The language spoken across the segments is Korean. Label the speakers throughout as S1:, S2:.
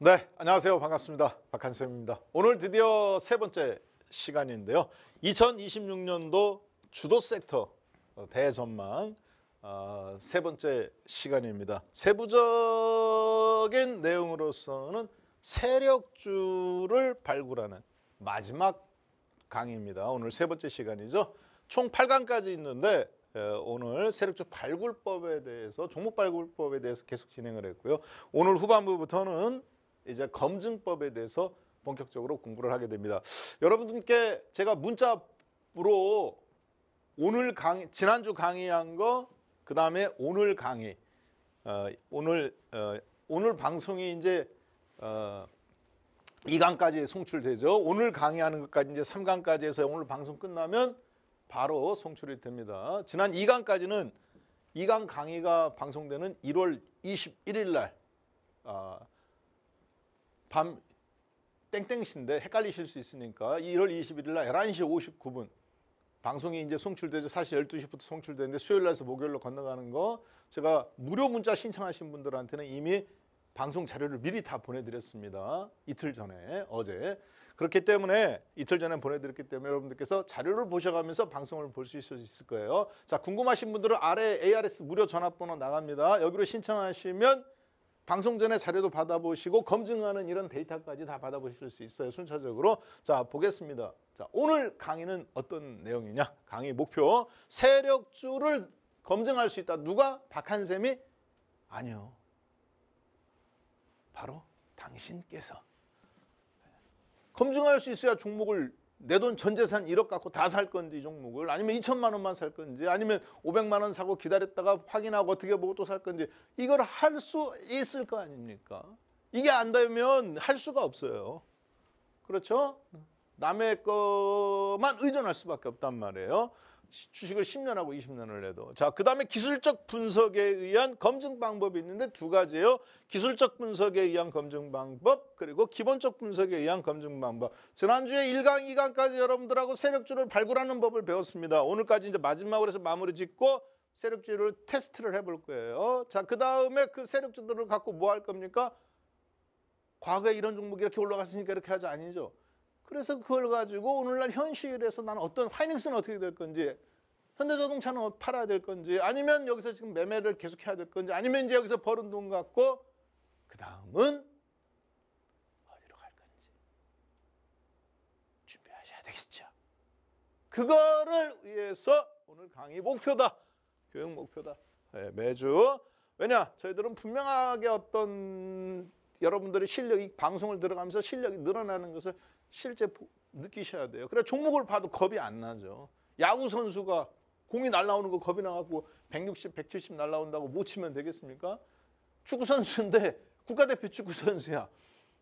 S1: 네, 안녕하세요. 반갑습니다. 박한쌤입니다. 오늘 드디어 세 번째 시간인데요. 2026년도 주도 섹터 대전망 세 번째 시간입니다. 세부적인 내용으로서는 세력주를 발굴하는 마지막 강의입니다. 오늘 세 번째 시간이죠. 총 8강까지 있는데 오늘 세력주 발굴법에 대해서, 종목 발굴법에 대해서 계속 진행을 했고요. 오늘 후반부부터는 이제 검증법에 대해서 본격적으로 공부를 하게 됩니다. 여러분들께 제가 문자로 오늘 강의, 지난주 강의한 거, 그 다음에 오늘 강의, 오늘 방송이 이제 2강까지 송출되죠. 오늘 강의하는 것까지 이제 3강까지 해서 오늘 방송 끝나면 바로 송출이 됩니다. 지난 2강까지는 2강 강의가 방송되는 1월 21일 날 밤 땡땡시인데 헷갈리실 수 있으니까 1월 21일 날 11시 59분 방송이 이제 송출되죠. 사실 12시부터 송출되는데 수요일 날에서 목요일로 건너가는 거 제가 무료 문자 신청하신 분들한테는 이미 방송 자료를 미리 다 보내드렸습니다. 이틀 전에, 어제. 그렇기 때문에 이틀 전에 보내드렸기 때문에 여러분들께서 자료를 보셔가면서 방송을 볼 수 있을 거예요. 자, 궁금하신 분들은 아래 ARS 무료 전화번호 나갑니다. 여기로 신청하시면 방송 전에 자료도 받아보시고 검증하는 이런 데이터까지 다 받아보실 수 있어요. 순차적으로. 자, 보겠습니다. 자, 오늘 강의는 어떤 내용이냐? 강의 목표. 세력주를 검증할 수 있다. 누가? 박한쌤이? 아니요. 바로 당신께서. 검증할 수 있어야 종목을 내 돈 전 재산 1억 갖고 다 살 건지, 이 종목을 아니면 2천만 원만 살 건지, 아니면 500만 원 사고 기다렸다가 확인하고 어떻게 보고 또 살 건지, 이걸 할 수 있을 거 아닙니까? 이게 안 되면 할 수가 없어요. 그렇죠? 남의 것만 의존할 수밖에 없단 말이에요. 주식을 10년하고 20년을 해도. 자, 그 다음에 기술적 분석에 의한 검증 방법이 있는데 두 가지예요. 기술적 분석에 의한 검증 방법, 그리고 기본적 분석에 의한 검증 방법. 지난주에 1강, 2강까지 여러분들하고 세력주를 발굴하는 법을 배웠습니다. 오늘까지 이제 마지막으로 해서 마무리 짓고 세력주를 테스트를 해볼 거예요. 자, 그 다음에 그 세력주들을 갖고 뭐 할 겁니까? 과거에 이런 종목이 이렇게 올라갔으니까 이렇게 하지 아니죠. 그래서 그걸 가지고 오늘날 현실에서 나는 어떤 하이닉스는 어떻게 될 건지, 현대자동차는 팔아야 될 건지, 아니면 여기서 지금 매매를 계속해야 될 건지, 아니면 이제 여기서 벌은 돈 갖고 그 다음은 어디로 갈 건지 준비하셔야 되겠죠. 그거를 위해서 오늘 강의 목표다. 교육 목표다. 네, 매주. 왜냐? 저희들은 분명하게 어떤 여러분들의 실력이, 방송을 들어가면서 실력이 늘어나는 것을 실제 느끼셔야 돼요. 그래 종목을 봐도 겁이 안 나죠. 야구 선수가 공이 날라오는 거 겁이 나갖고 160, 170 날라온다고 못 치면 되겠습니까? 축구 선수인데 국가대표 축구 선수야.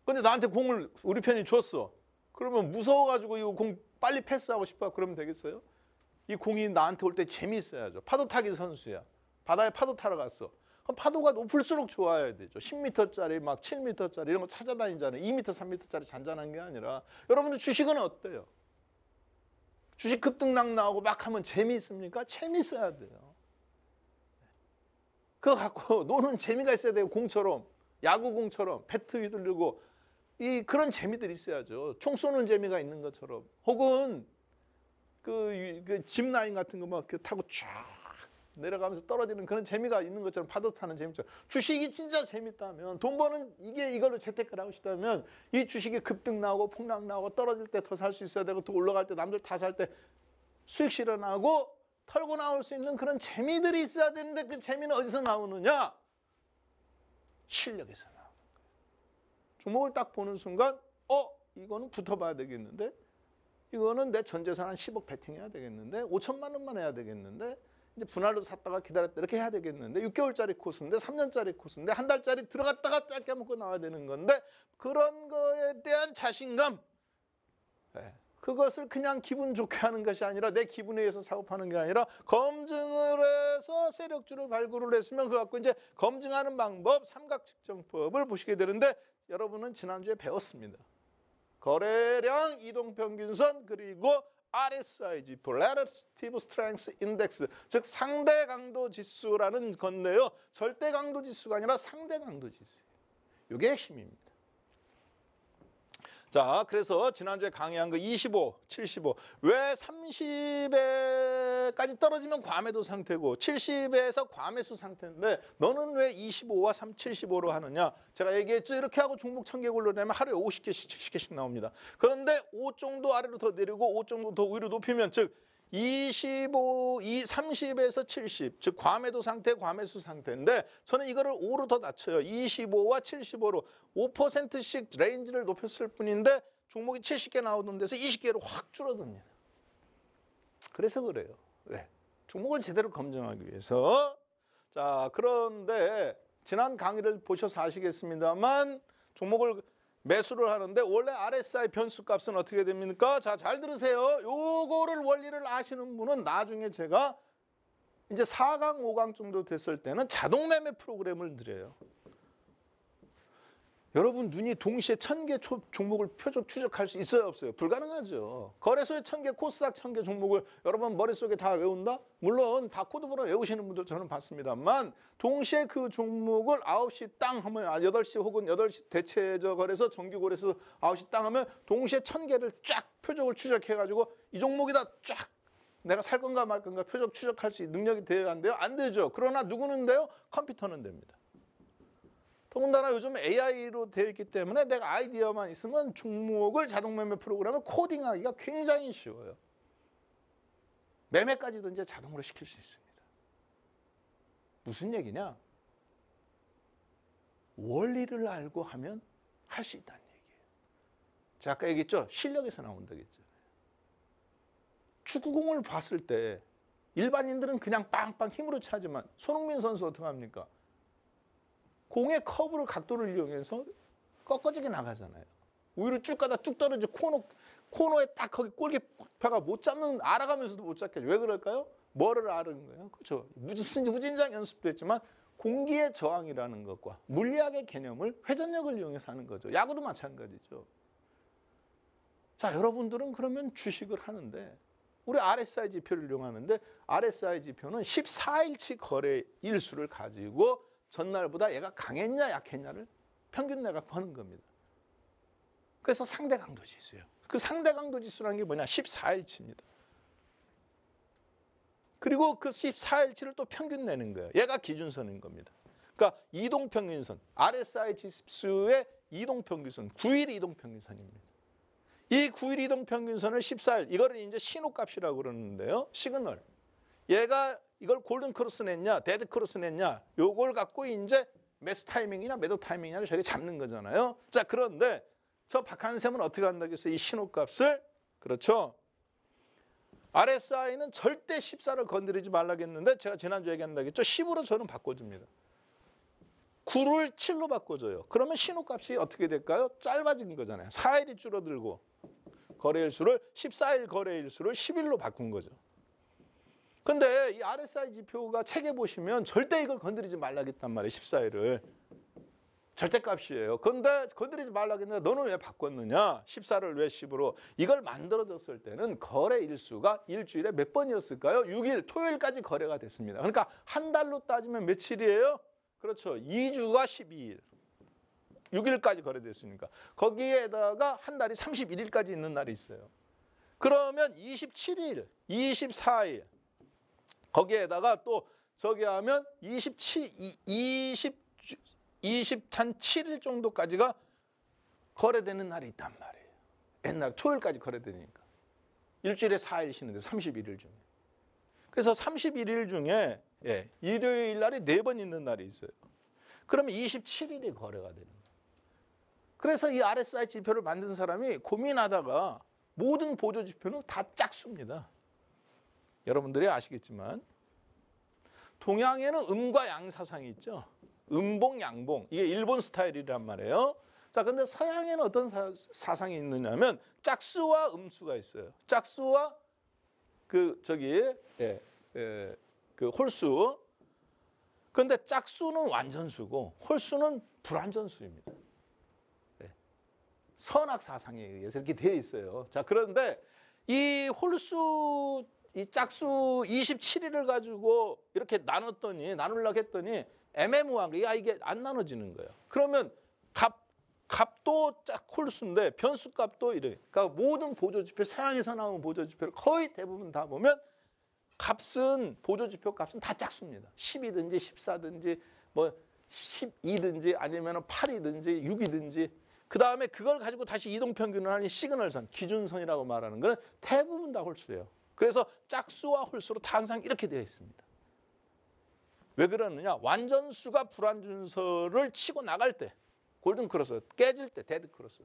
S1: 근데 나한테 공을 우리 편이 줬어. 그러면 무서워가지고 이거 공 빨리 패스하고 싶어. 그러면 되겠어요? 이 공이 나한테 올 때 재미있어야죠. 파도 타기 선수야. 바다에 파도 타러 갔어. 그럼 파도가 높을수록 좋아야 되죠. 10m짜리, 막 7m짜리 이런 거 찾아다니잖아요. 2m, 3m짜리 잔잔한 게 아니라. 여러분들 주식은 어때요? 주식 급등락 나오고 막 하면 재미있습니까? 재미있어야 돼요. 그거 갖고 노는 재미가 있어야 돼요. 공처럼, 야구공처럼 배트 휘둘리고 그런 재미들이 있어야죠. 총 쏘는 재미가 있는 것처럼. 혹은 그 짚라인 같은 거 막 타고 쫙 내려가면서 떨어지는 그런 재미가 있는 것처럼, 파도 타는 재미처럼. 주식이 진짜 재밌다면, 돈 버는 이걸로 재테크를 하고 싶다면 이 주식이 급등 나오고 폭락 나오고 떨어질 때 더 살 수 있어야 되고, 또 올라갈 때 남들 다 살 때 수익 실현하고 털고 나올 수 있는 그런 재미들이 있어야 되는데, 그 재미는 어디서 나오느냐? 실력에서 나오는 거예요. 종목을 딱 보는 순간 이거는 붙어봐야 되겠는데, 이거는 내 전 재산 한 10억 베팅해야 되겠는데, 5천만 원만 해야 되겠는데, 이제 분할로 샀다가 기다렸다 이렇게 해야 되겠는데, 6개월짜리 코스인데, 3년짜리 코스인데, 한 달짜리 들어갔다가 짧게 먹고 나와야 되는 건데, 그런 거에 대한 자신감, 그것을 그냥 기분 좋게 하는 것이 아니라, 내 기분에 의해서 사고 파는 게 아니라 검증을 해서 세력주를 발굴을 했으면 그거 갖고 이제 검증하는 방법, 삼각측정법을 보시게 되는데, 여러분은 지난주에 배웠습니다. 거래량, 이동평균선, 그리고 RSI 지표, Relative Strength Index, 즉 상대 강도 지수라는 건데요. 절대 강도 지수가 아니라 상대 강도 지수. 이게 핵심입니다. 자, 그래서 지난주에 강의한 거 25, 75. 왜 30에까지 떨어지면 과매도 상태고 70에서 과매수 상태인데 너는 왜 25와 75로 하느냐? 제가 얘기했죠. 이렇게 하고 종목 1000개 골라내면 하루에 50개씩, 70개씩 나옵니다. 그런데 5 정도 아래로 더 내리고 5 정도 더 위로 높이면 즉 25, 30에서 70, 즉 과매도 상태, 과매수 상태인데 저는 이거를 5로 더 낮춰요. 25와 75로 5%씩 레인지를 높였을 뿐인데 종목이 70개 나오던 데서 20개로 확 줄어듭니다. 그래서 그래요. 왜? 종목을 제대로 검증하기 위해서. 자, 그런데 지난 강의를 보셔서 아시겠습니다만 종목을 매수를 하는데 원래 RSI 변수값은 어떻게 됩니까? 자, 잘 들으세요. 요거를 원리를 아시는 분은 나중에 제가 이제 4강, 5강 정도 됐을 때는 자동 매매 프로그램을 드려요. 여러분 눈이 동시에 1000개 종목을 표적 추적할 수 있어요, 없어요? 불가능하죠. 거래소에 1000개, 코스닥 1000개 종목을 여러분 머릿속에 다 외운다? 물론 다 코드번호 외우시는 분들 저는 봤습니다만 동시에 그 종목을 9시 땅 하면 8시 혹은 8시 대체적 거래소, 정규 거래소 9시 땅 하면 동시에 1000개를 쫙 표적을 추적해가지고 이 종목이다 쫙 내가 살 건가 말 건가 표적 추적할 수 있는 능력이 돼야 안 돼요? 안 되죠. 그러나 누구는 돼요? 컴퓨터는 됩니다. 더군다나 요즘 AI로 되어 있기 때문에 내가 아이디어만 있으면 종목을 자동 매매 프로그램을 코딩하기가 굉장히 쉬워요. 매매까지도 이제 자동으로 시킬 수 있습니다. 무슨 얘기냐? 원리를 알고 하면 할 수 있다는 얘기예요. 제가 아까 얘기했죠? 실력에서 나온다고 했잖아요. 축구공을 봤을 때 일반인들은 그냥 빵빵 힘으로 차지만 손흥민 선수 어떻게 합니까? 공의 커브를 각도를 이용해서 꺾어지게 나가잖아요. 위로 쭉 가다 뚝 떨어져 코너에 딱 거기 골키퍼가 못 잡는 알아가면서도 못 잡게 왜 그럴까요? 뭐를 아는 거예요? 그렇죠. 무진장 연습도 했지만 공기의 저항이라는 것과 물리학의 개념을 회전력을 이용해서 하는 거죠. 야구도 마찬가지죠. 자, 여러분들은 그러면 주식을 하는데 우리 RSI 지표를 이용하는데 RSI 지표는 14일치 거래 일수를 가지고 전날보다 얘가 강했냐 약했냐를 평균 내갖고 하는 겁니다. 그래서 상대 강도 지수예요. 그 상대 강도 지수라는 게 뭐냐? 14일치입니다. 그리고 그 14일치를 또 평균 내는 거예요. 얘가 기준선인 겁니다. 그러니까 이동평균선, RSI 지수의 이동평균선, 9일 이동평균선입니다. 이 9일 이동평균선을 14일, 이거를 이제 신호값이라고 그러는데요. 시그널. 얘가 이걸 골든 크로스 냈냐, 데드 크로스 냈냐, 요걸 갖고 이제 매수 타이밍이냐, 매도 타이밍이냐를 저희가 잡는 거잖아요. 자, 그런데 저 박한샘은 어떻게 한다고 했어요? 이 신호값을. 그렇죠. RSI는 절대 14를 건드리지 말라고 했는데 제가 지난주에 얘기한다고 했죠. 10으로 저는 바꿔줍니다. 9를 7로 바꿔줘요. 그러면 신호값이 어떻게 될까요? 짧아진 거잖아요. 4일이 줄어들고 거래일수를 14일 거래일수를 10일로 바꾼 거죠. 근데 이 RSI 지표가 책에 보시면 절대 이걸 건드리지 말라고 했단 말이에요. 14일을. 절대값이에요. 그런데 건드리지 말라고 했는데 너는 왜 바꿨느냐? 14를 왜 10으로? 이걸 만들어졌을 때는 거래 일수가 일주일에 몇 번이었을까요? 6일, 토요일까지 거래가 됐습니다. 그러니까 한 달로 따지면 며칠이에요? 그렇죠. 2주가 12일. 6일까지 거래됐으니까. 거기에다가 한 달이 31일까지 있는 날이 있어요. 그러면 27일, 24일. 거기에다가 또 저기 하면 27일 정도까지가 거래되는 날이 있단 말이에요. 옛날 토요일까지 거래되니까. 일주일에 4일 쉬는데 31일 중에. 그래서 31일 중에 일요일 날이 4번 있는 날이 있어요. 그러면 27일이 거래가 되는 거예요. 그래서 이 RSI 지표를 만든 사람이 고민하다가 모든 보조 지표는 다 짝수입니다. 여러분들이 아시겠지만 동양에는 음과 양 사상이 있죠. 음봉, 양봉. 이게 일본 스타일이란 말이에요. 자, 근데 서양에는 어떤 사상이 있느냐면 짝수와 음수가 있어요. 짝수와 그 홀수. 그런데 짝수는 완전수고 홀수는 불완전수입니다. 네. 선악 사상에 의해서 이렇게 되어 있어요. 자, 그런데 이 홀수 이 짝수 27일을 가지고 이렇게 나누려고 했더니 애매모호한 게 이게 안 나눠지는 거예요. 그러면 값도 짝 홀수인데 변수값도 이래. 그러니까 모든 보조지표, 서양에서 나온 보조지표를 거의 대부분 다 보면 값은 보조지표 값은 다 짝수입니다. 10이든지 14든지 뭐 12든지 아니면 8이든지 6이든지 그 다음에 그걸 가지고 다시 이동평균을 하는 시그널선, 기준선이라고 말하는 건 대부분 다 홀수예요. 그래서 짝수와 홀수로 다 항상 이렇게 되어 있습니다. 왜 그러느냐? 완전수가 불완전수를 치고 나갈 때, 골든크로스, 깨질 때, 데드크로스.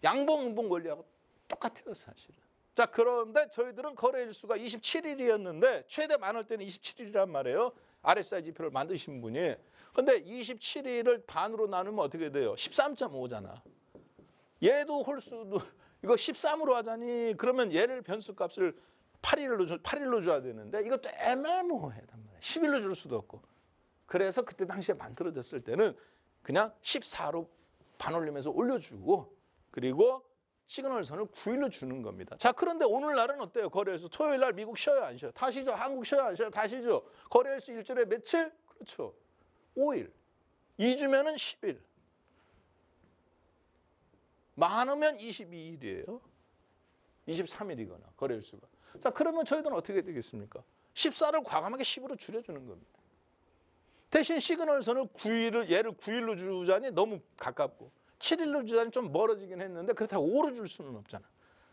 S1: 양봉 원리하고 똑같아요, 사실은. 자, 그런데 저희들은 거래일수가 27일이었는데 최대 많을 때는 27일이란 말이에요. RSI 지표를 만드신 분이. 근데 27일을 반으로 나누면 어떻게 돼요? 13.5잖아. 얘도 홀수도 이거 13으로 하자니 그러면 얘를 변수값을 8일로 줘야 되는데 이것도 애매모호하단 말이야. 10일로 줄 수도 없고. 그래서 그때 당시에 만들어졌을 때는 그냥 14로 반올림해서 올려주고 그리고 시그널선을 9일로 주는 겁니다. 자, 그런데 오늘날은 어때요? 거래일수 토요일 날 미국 쉬어요, 안 쉬어요? 다 쉬죠. 한국 쉬어요, 안 쉬어요? 다 쉬죠. 거래일수 일주일에 며칠? 그렇죠. 5일. 2주면은 10일. 많으면 22일이에요. 23일이거나 거래일수가. 자, 그러면 저희들은 어떻게 되겠습니까? 14를 과감하게 10으로 줄여주는 겁니다. 대신 시그널선을 9일을 얘를 9일로 주자니 너무 가깝고 7일로 주자니 좀 멀어지긴 했는데 그렇다고 5로 줄 수는 없잖아.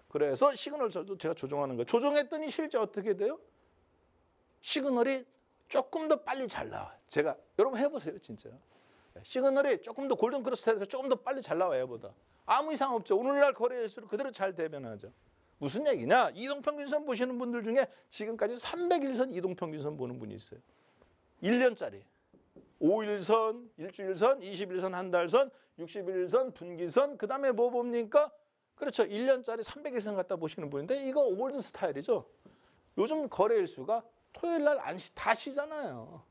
S1: 그래서 시그널선도 제가 조정하는 거예요. 조정했더니 실제 어떻게 돼요? 시그널이 조금 더 빨리 잘 나와요. 제가 여러분 해보세요, 진짜. 시그널이 조금 더 골든크로스에서 조금 더 빨리 잘 나와요, 얘보다. 아무 이상 없죠. 오늘날 거래일수를 그대로 잘 대변하죠. 무슨 얘기냐? 이동평균선 보시는 분들 중에 지금까지 300일선 이동평균선 보는 분이 있어요. 1년짜리. 5일선, 일주일선, 20일선, 한 달선, 60일선, 분기선, 그 다음에 뭐 봅니까? 그렇죠. 1년짜리 300일선 갖다 보시는 분인데 이거 올드 스타일이죠. 요즘 거래일수가 토요일 날 다 쉬잖아요.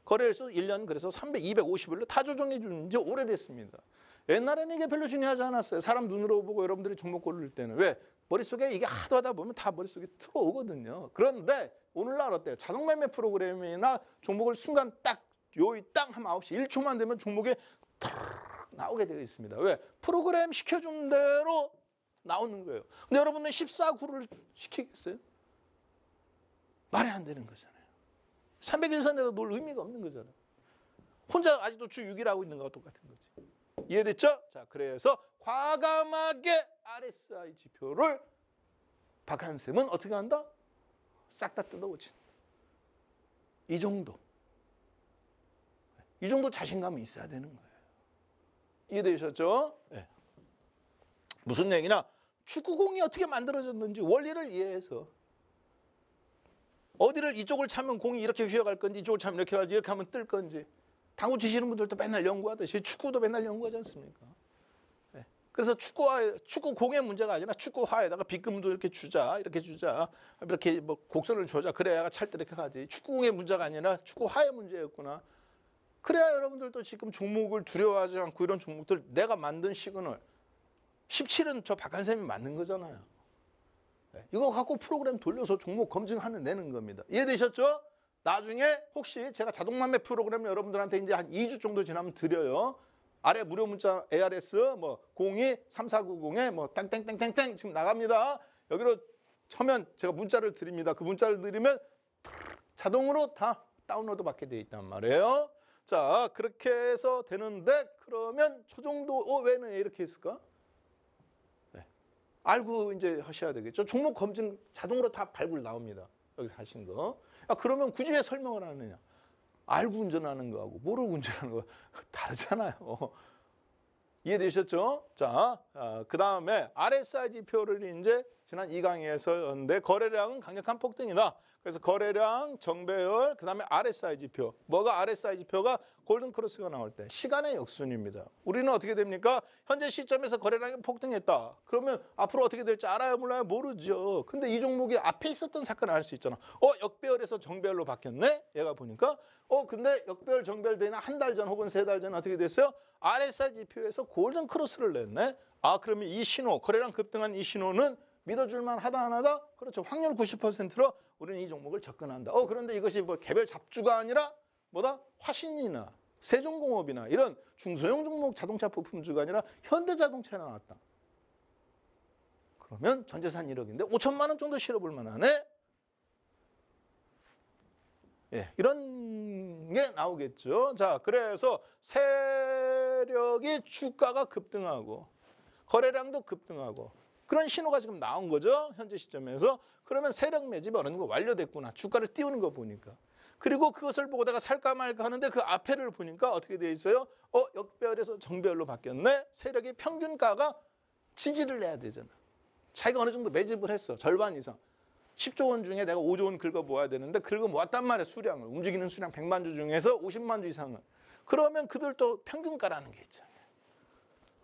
S1: 거래일수 1년 그래서 250일로 다 조정해 준 지 오래됐습니다. 옛날에는 이게 별로 중요하지 않았어요. 사람 눈으로 보고 여러분들이 종목 고를 때는. 왜? 머릿속에 이게 하도 하다 보면 다 머릿속에 들어오거든요. 그런데 오늘날 어때요? 자동매매 프로그램이나 종목을 순간 딱 요이 땅 하면 9시 1초만 되면 종목에 탁 나오게 되어 있습니다. 왜? 프로그램 시켜준 대로 나오는 거예요. 근데 여러분은 14,9를 시키겠어요? 말이 안 되는 거잖아요. 300일선에도 놀 의미가 없는 거잖아요. 혼자 아직도 주 6일 하고 있는 거와 똑같은 거지. 이해됐죠? 자, 그래서 과감하게 RSI 지표를 박한샘은 어떻게 한다? 싹 다 뜯어고친다. 이 정도. 이 정도 자신감이 있어야 되는 거예요. 이해되셨죠? 네. 무슨 얘기냐? 축구공이 어떻게 만들어졌는지 원리를 이해해서 어디를 이쪽을 차면 공이 이렇게 휘어갈 건지 이쪽을 차면 이렇게 가지 이렇게 하면 뜰 건지 당구 치시는 분들도 맨날 연구하듯이 축구도 맨날 연구하지 않습니까? 네. 그래서 축구공의 문제가 아니라 축구화에다가 빗금도 이렇게 주자 이렇게 뭐 곡선을 줘자 그래야 찰 때 이렇게 가지 축구공의 문제가 아니라 축구화의 문제였구나. 그래야 여러분들도 지금 종목을 두려워하지 않고 이런 종목들 내가 만든 시그널 17은 저 박한샘이 만든 거잖아요. 네. 이거 갖고 프로그램 돌려서 종목 검증하는 내는 겁니다. 이해되셨죠? 나중에 혹시 제가 자동만매 프로그램 여러분들한테 이제 한 2주 정도 지나면 드려요. 아래 무료 문자 ARS 뭐 02-3490에 뭐 땡땡땡땡땡 지금 나갑니다. 여기로 쳐면 제가 문자를 드립니다. 그 문자를 드리면 자동으로 다 다운로드 받게 돼 있단 말이에요. 자, 그렇게 해서 되는데 그러면 저 정도 왜는 이렇게 했을까? 네. 알고 이제 하셔야 되겠죠. 종목 검증 자동으로 다 발굴 나옵니다. 여기서 하신 거. 그러면 굳이 왜 설명을 하느냐? 알고 운전하는 거하고 모르고 운전하는 거 다르잖아요. 이해되셨죠? 자, 그 다음에 RSI 지표를 이제 지난 2강에서 했는데 거래량은 강력한 폭등이다. 그래서 거래량, 정배열, 그 다음에 RSI 지표. 뭐가 RSI 지표가 골든크로스가 나올 때 시간의 역순입니다. 우리는 어떻게 됩니까? 현재 시점에서 거래량이 폭등했다. 그러면 앞으로 어떻게 될지 알아요? 몰라요? 모르죠. 근데 이 종목이 앞에 있었던 사건을 알 수 있잖아. 역배열에서 정배열로 바뀌었네? 얘가 보니까. 근데 역배열, 정배열 되나 한 달 전 혹은 3달 전 어떻게 됐어요? RSI 지표에서 골든크로스를 냈네? 그러면 이 신호, 거래량 급등한 이 신호는 믿어줄만 하다 안 하다? 그렇죠. 확률 90%로 우리는 이 종목을 접근한다. 그런데 이것이 뭐 개별 잡주가 아니라 뭐다? 화신이나 세종공업이나 이런 중소형 종목 자동차 부품주가 아니라 현대자동차에 나왔다. 그러면 전재산 1억인데 5천만 원 정도 실어볼 만하네. 예, 이런 게 나오겠죠. 자, 그래서 세력이 주가가 급등하고 거래량도 급등하고 그런 신호가 지금 나온 거죠. 현재 시점에서. 그러면 세력 매집이 어느 정도 완료됐구나. 주가를 띄우는 거 보니까. 그리고 그것을 보고 내가 살까 말까 하는데 그 앞에를 보니까 어떻게 되어 있어요? 역별에서 정별로 바뀌었네. 세력의 평균가가 지지를 내야 되잖아. 자기가 어느 정도 매집을 했어. 절반 이상. 10조 원 중에 내가 5조 원 긁어 모아야 되는데 긁어 모았단 말이야. 수량을. 움직이는 수량 100만 주 중에서 50만 주 이상을. 그러면 그들도 평균가라는 게 있잖아요.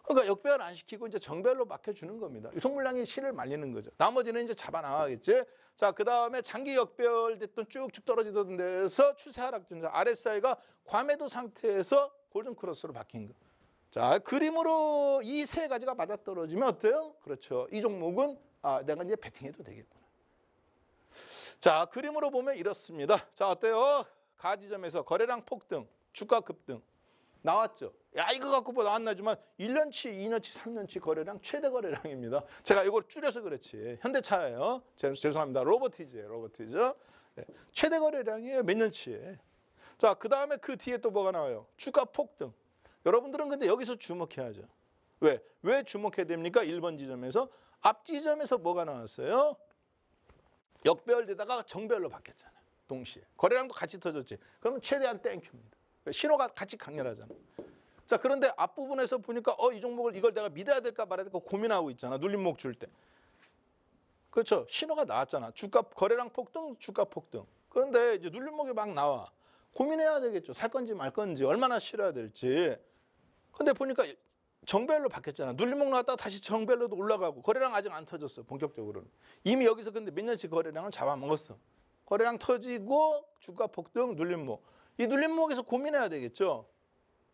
S1: 그러니까 역배열 안 시키고 이제 정별로 맡겨주는 겁니다. 유통물량이 실을 말리는 거죠. 나머지는 이제 잡아 나가겠지. 자, 그 다음에 장기 역배열 됐던 쭉쭉 떨어지던 데서 추세 하락된 RSI가 과매도 상태에서 골든 크로스로 바뀐 거. 자, 그림으로 이 세 가지가 맞아떨어지면 어때요? 그렇죠. 이 종목은 내가 이제 베팅해도 되겠구나. 자, 그림으로 보면 이렇습니다. 자, 어때요? 가지점에서 거래량 폭등, 주가 급등 나왔죠. 야, 이거 갖고 뭐 나왔나지만 1년치, 2년치, 3년치 거래량 최대 거래량입니다. 제가 이걸 줄여서 그렇지. 현대차예요. 죄송합니다. 로버티즈예요. 로버티즈. 네. 최대 거래량이에요. 몇 년치에. 자, 그 다음에 그 뒤에 또 뭐가 나와요? 주가 폭등. 여러분들은 근데 여기서 주목해야죠. 왜 주목해야 됩니까? 1번 지점에서. 앞 지점에서 뭐가 나왔어요? 역배열되다가 정배열로 바뀌었잖아요. 동시에. 거래량도 같이 터졌지. 그러면 최대한 땡큐입니다. 신호가 같이 강렬하잖아. 자, 그런데 앞부분에서 보니까 이 종목을 이걸 내가 믿어야 될까 말아야 될까 고민하고 있잖아. 눌림목 줄 때. 그렇죠. 신호가 나왔잖아. 주가 거래량 폭등, 주가 폭등. 그런데 이제 눌림목이 막 나와. 고민해야 되겠죠. 살 건지 말 건지 얼마나 실어야 될지. 근데 보니까 정배열로 바뀌었잖아. 눌림목 나왔다가 다시 정배열로도 올라가고 거래량 아직 안 터졌어. 본격적으로는. 이미 여기서 근데 몇 년씩 거래량을 잡아먹었어. 거래량 터지고 주가 폭등, 눌림목. 이 눌림목에서 고민해야 되겠죠.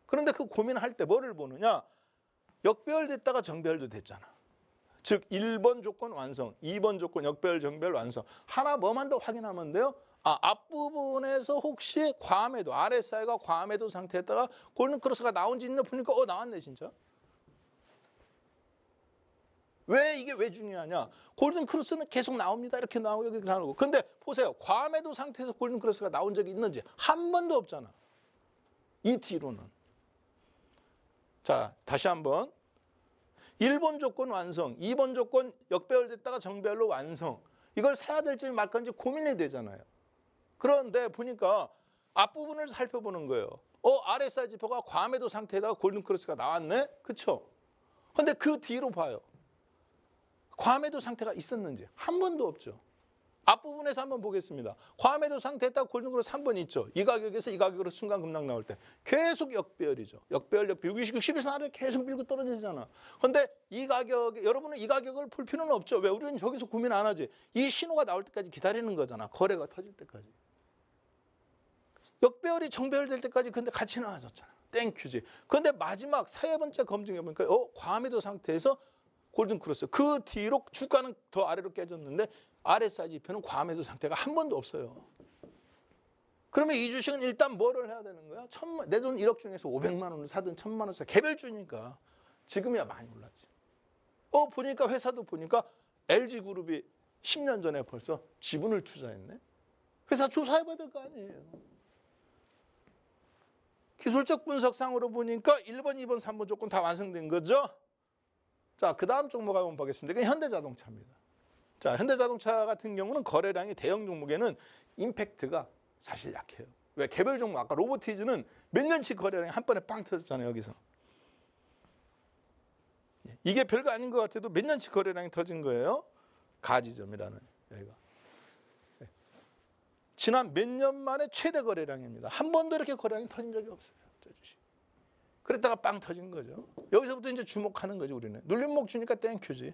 S1: 그런데 그 고민할 때 뭐를 보느냐? 역배열됐다가 정배열도 됐잖아. 즉 1번 조건 완성, 2번 조건 역배열, 정배열 완성. 하나 뭐만 더 확인하면 돼요? 앞부분에서 혹시 과매도, RSI가 과매도 상태에다가 골든 크로스가 나온지 있나 보니까 나왔네 진짜. 이게 왜 중요하냐? 골든 크로스는 계속 나옵니다. 이렇게 나오고 이렇게 나오고. 근데 보세요. 과매도 상태에서 골든 크로스가 나온 적이 있는지 한 번도 없잖아. 이 뒤로는. 자, 다시 한번. 1번 조건 완성, 2번 조건 역배열됐다가 정배열로 완성. 이걸 사야 될지 말 건지 고민이 되잖아요. 그런데 보니까 앞부분을 살펴보는 거예요. RSI 지표가 과매도 상태에다가 골든 크로스가 나왔네? 그쵸? 근데 그 뒤로 봐요. 과매도 상태가 있었는지 한 번도 없죠. 앞부분에서 한번 보겠습니다. 과매도 상태에다가 골든 크로스 한 번 있죠. 이 가격에서 이 가격으로 순간 급락 나올 때 계속 역배열이죠. 역배열 60에서 아래 계속 밀고 떨어지잖아. 그런데 이 가격에 여러분은 이 가격을 볼 필요는 없죠. 왜? 우리는 저기서 고민 안 하지. 이 신호가 나올 때까지 기다리는 거잖아. 거래가 터질 때까지. 역배열이 정배열될 때까지 근데 같이 나와줬잖아. 땡큐지. 그런데 마지막 세 번째 검증해 보니까 과매도 상태에서 골든 크로스. 그 뒤로 주가는 더 아래로 깨졌는데 RSI 지표는 과매도 상태가 한 번도 없어요. 그러면 이 주식은 일단 뭐를 해야 되는 거야? 내 돈 1억 중에서 500만 원을 사든 1000만 원 사든 개별주니까 지금이야 많이 올랐지. 보니까 회사도 보니까 LG그룹이 10년 전에 벌써 지분을 투자했네. 회사 조사해봐야 될 거 아니에요. 기술적 분석상으로 보니까 1번, 2번, 3번 조건 다 완성된 거죠. 자, 그 다음 종목 한번 보겠습니다. 이건 현대자동차입니다. 자, 현대자동차 같은 경우는 거래량이 대형 종목에는 임팩트가 사실 약해요. 왜? 개별 종목, 아까 로보티즈는 몇 년치 거래량이 한 번에 빵 터졌잖아요, 여기서. 이게 별거 아닌 것 같아도 몇 년치 거래량이 터진 거예요. 가지점이라는 여기가. 지난 몇 년 만에 최대 거래량입니다. 한 번도 이렇게 거래량이 터진 적이 없어요. 저 주식. 그랬다가 빵 터진 거죠. 여기서부터 이제 주목하는 거죠, 우리는. 눌림목 주니까 땡큐지.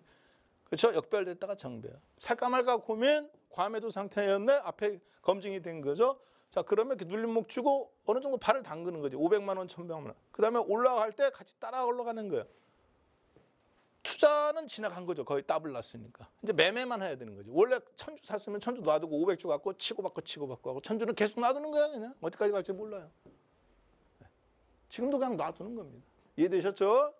S1: 그렇죠? 역배열됐다가 정배열. 살까 말까 고민, 과매도 상태였네. 앞에 검증이 된 거죠. 자, 그러면 이렇게 눌림목 주고 어느 정도 발을 담그는 거지. 500만 원, 1,100만 원. 그다음에 올라갈 때 같이 따라 올라가는 거예요. 투자는 지나간 거죠. 거의 더블 났으니까. 이제 매매만 해야 되는 거지. 원래 1000주 샀으면 1000주 놔두고 500주 갖고 치고받고 하고 1000주는 계속 놔두는 거야, 그냥. 어디까지 갈지 몰라요. 지금도 그냥 놔두는 겁니다. 이해되셨죠?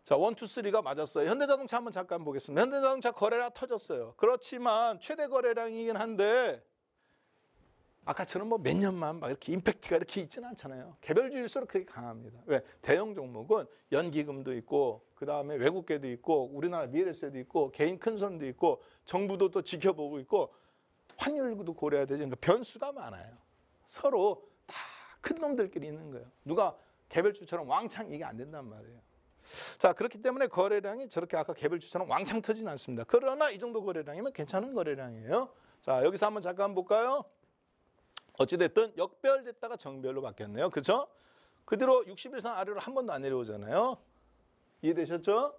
S1: 자, 1, 2, 3가 맞았어요. 현대자동차 한번 잠깐 보겠습니다. 현대자동차 거래량 터졌어요. 그렇지만 최대 거래량이긴 한데 아까처럼 뭐 몇 년만 막 이렇게 임팩트가 이렇게 있지는 않잖아요. 개별주일수록 그게 강합니다. 왜? 대형 종목은 연기금도 있고 그 다음에 외국계도 있고 우리나라 미래세도 있고 개인 큰손도 있고 정부도 또 지켜보고 있고 환율도 고려해야 되지. 그러니까 변수가 많아요. 서로 다 큰 놈들끼리 있는 거예요. 누가 개별주처럼 왕창 이게 안 된단 말이에요. 자, 그렇기 때문에 거래량이 저렇게 아까 개별주처럼 왕창 터지는 않습니다. 그러나 이 정도 거래량이면 괜찮은 거래량이에요. 자, 여기서 한번 잠깐 볼까요? 어찌됐든 역별됐다가 정별로 바뀌었네요. 그죠? 그 뒤로 60일선 아래로 한 번도 안 내려오잖아요. 이해되셨죠?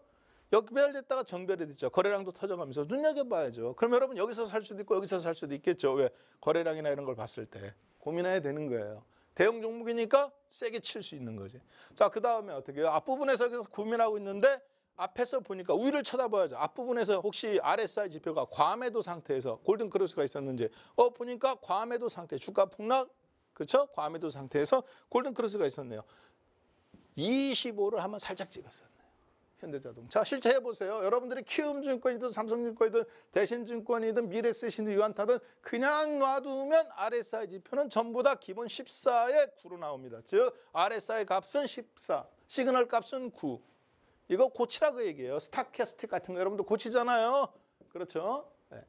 S1: 역별됐다가 정별이 됐죠. 거래량도 터져가면서 눈여겨봐야죠. 그럼 여러분 여기서 살 수도 있고 여기서 살 수도 있겠죠. 왜? 거래량이나 이런 걸 봤을 때 고민해야 되는 거예요. 대형 종목이니까 세게 칠 수 있는 거지. 자, 그 다음에 어떻게 해요? 앞부분에서 고민하고 있는데 앞에서 보니까 위를 쳐다봐야죠. 앞부분에서 혹시 RSI 지표가 과매도 상태에서 골든크로스가 있었는지 보니까 과매도 상태, 주가 폭락, 그렇죠? 과매도 상태에서 골든크로스가 있었네요. 25를 한번 살짝 찍었었네요. 현대자동차 실제 해보세요. 여러분들이 키움증권이든 삼성증권이든 대신증권이든 미래세신이든 유한타든 그냥 놔두면 RSI 지표는 전부 다 기본 14에 9로 나옵니다. 즉 RSI 값은 14, 시그널 값은 9. 이거 고치라 그 얘기예요. 스타캐스틱 같은 거 여러분들 고치잖아요. 그렇죠? 네.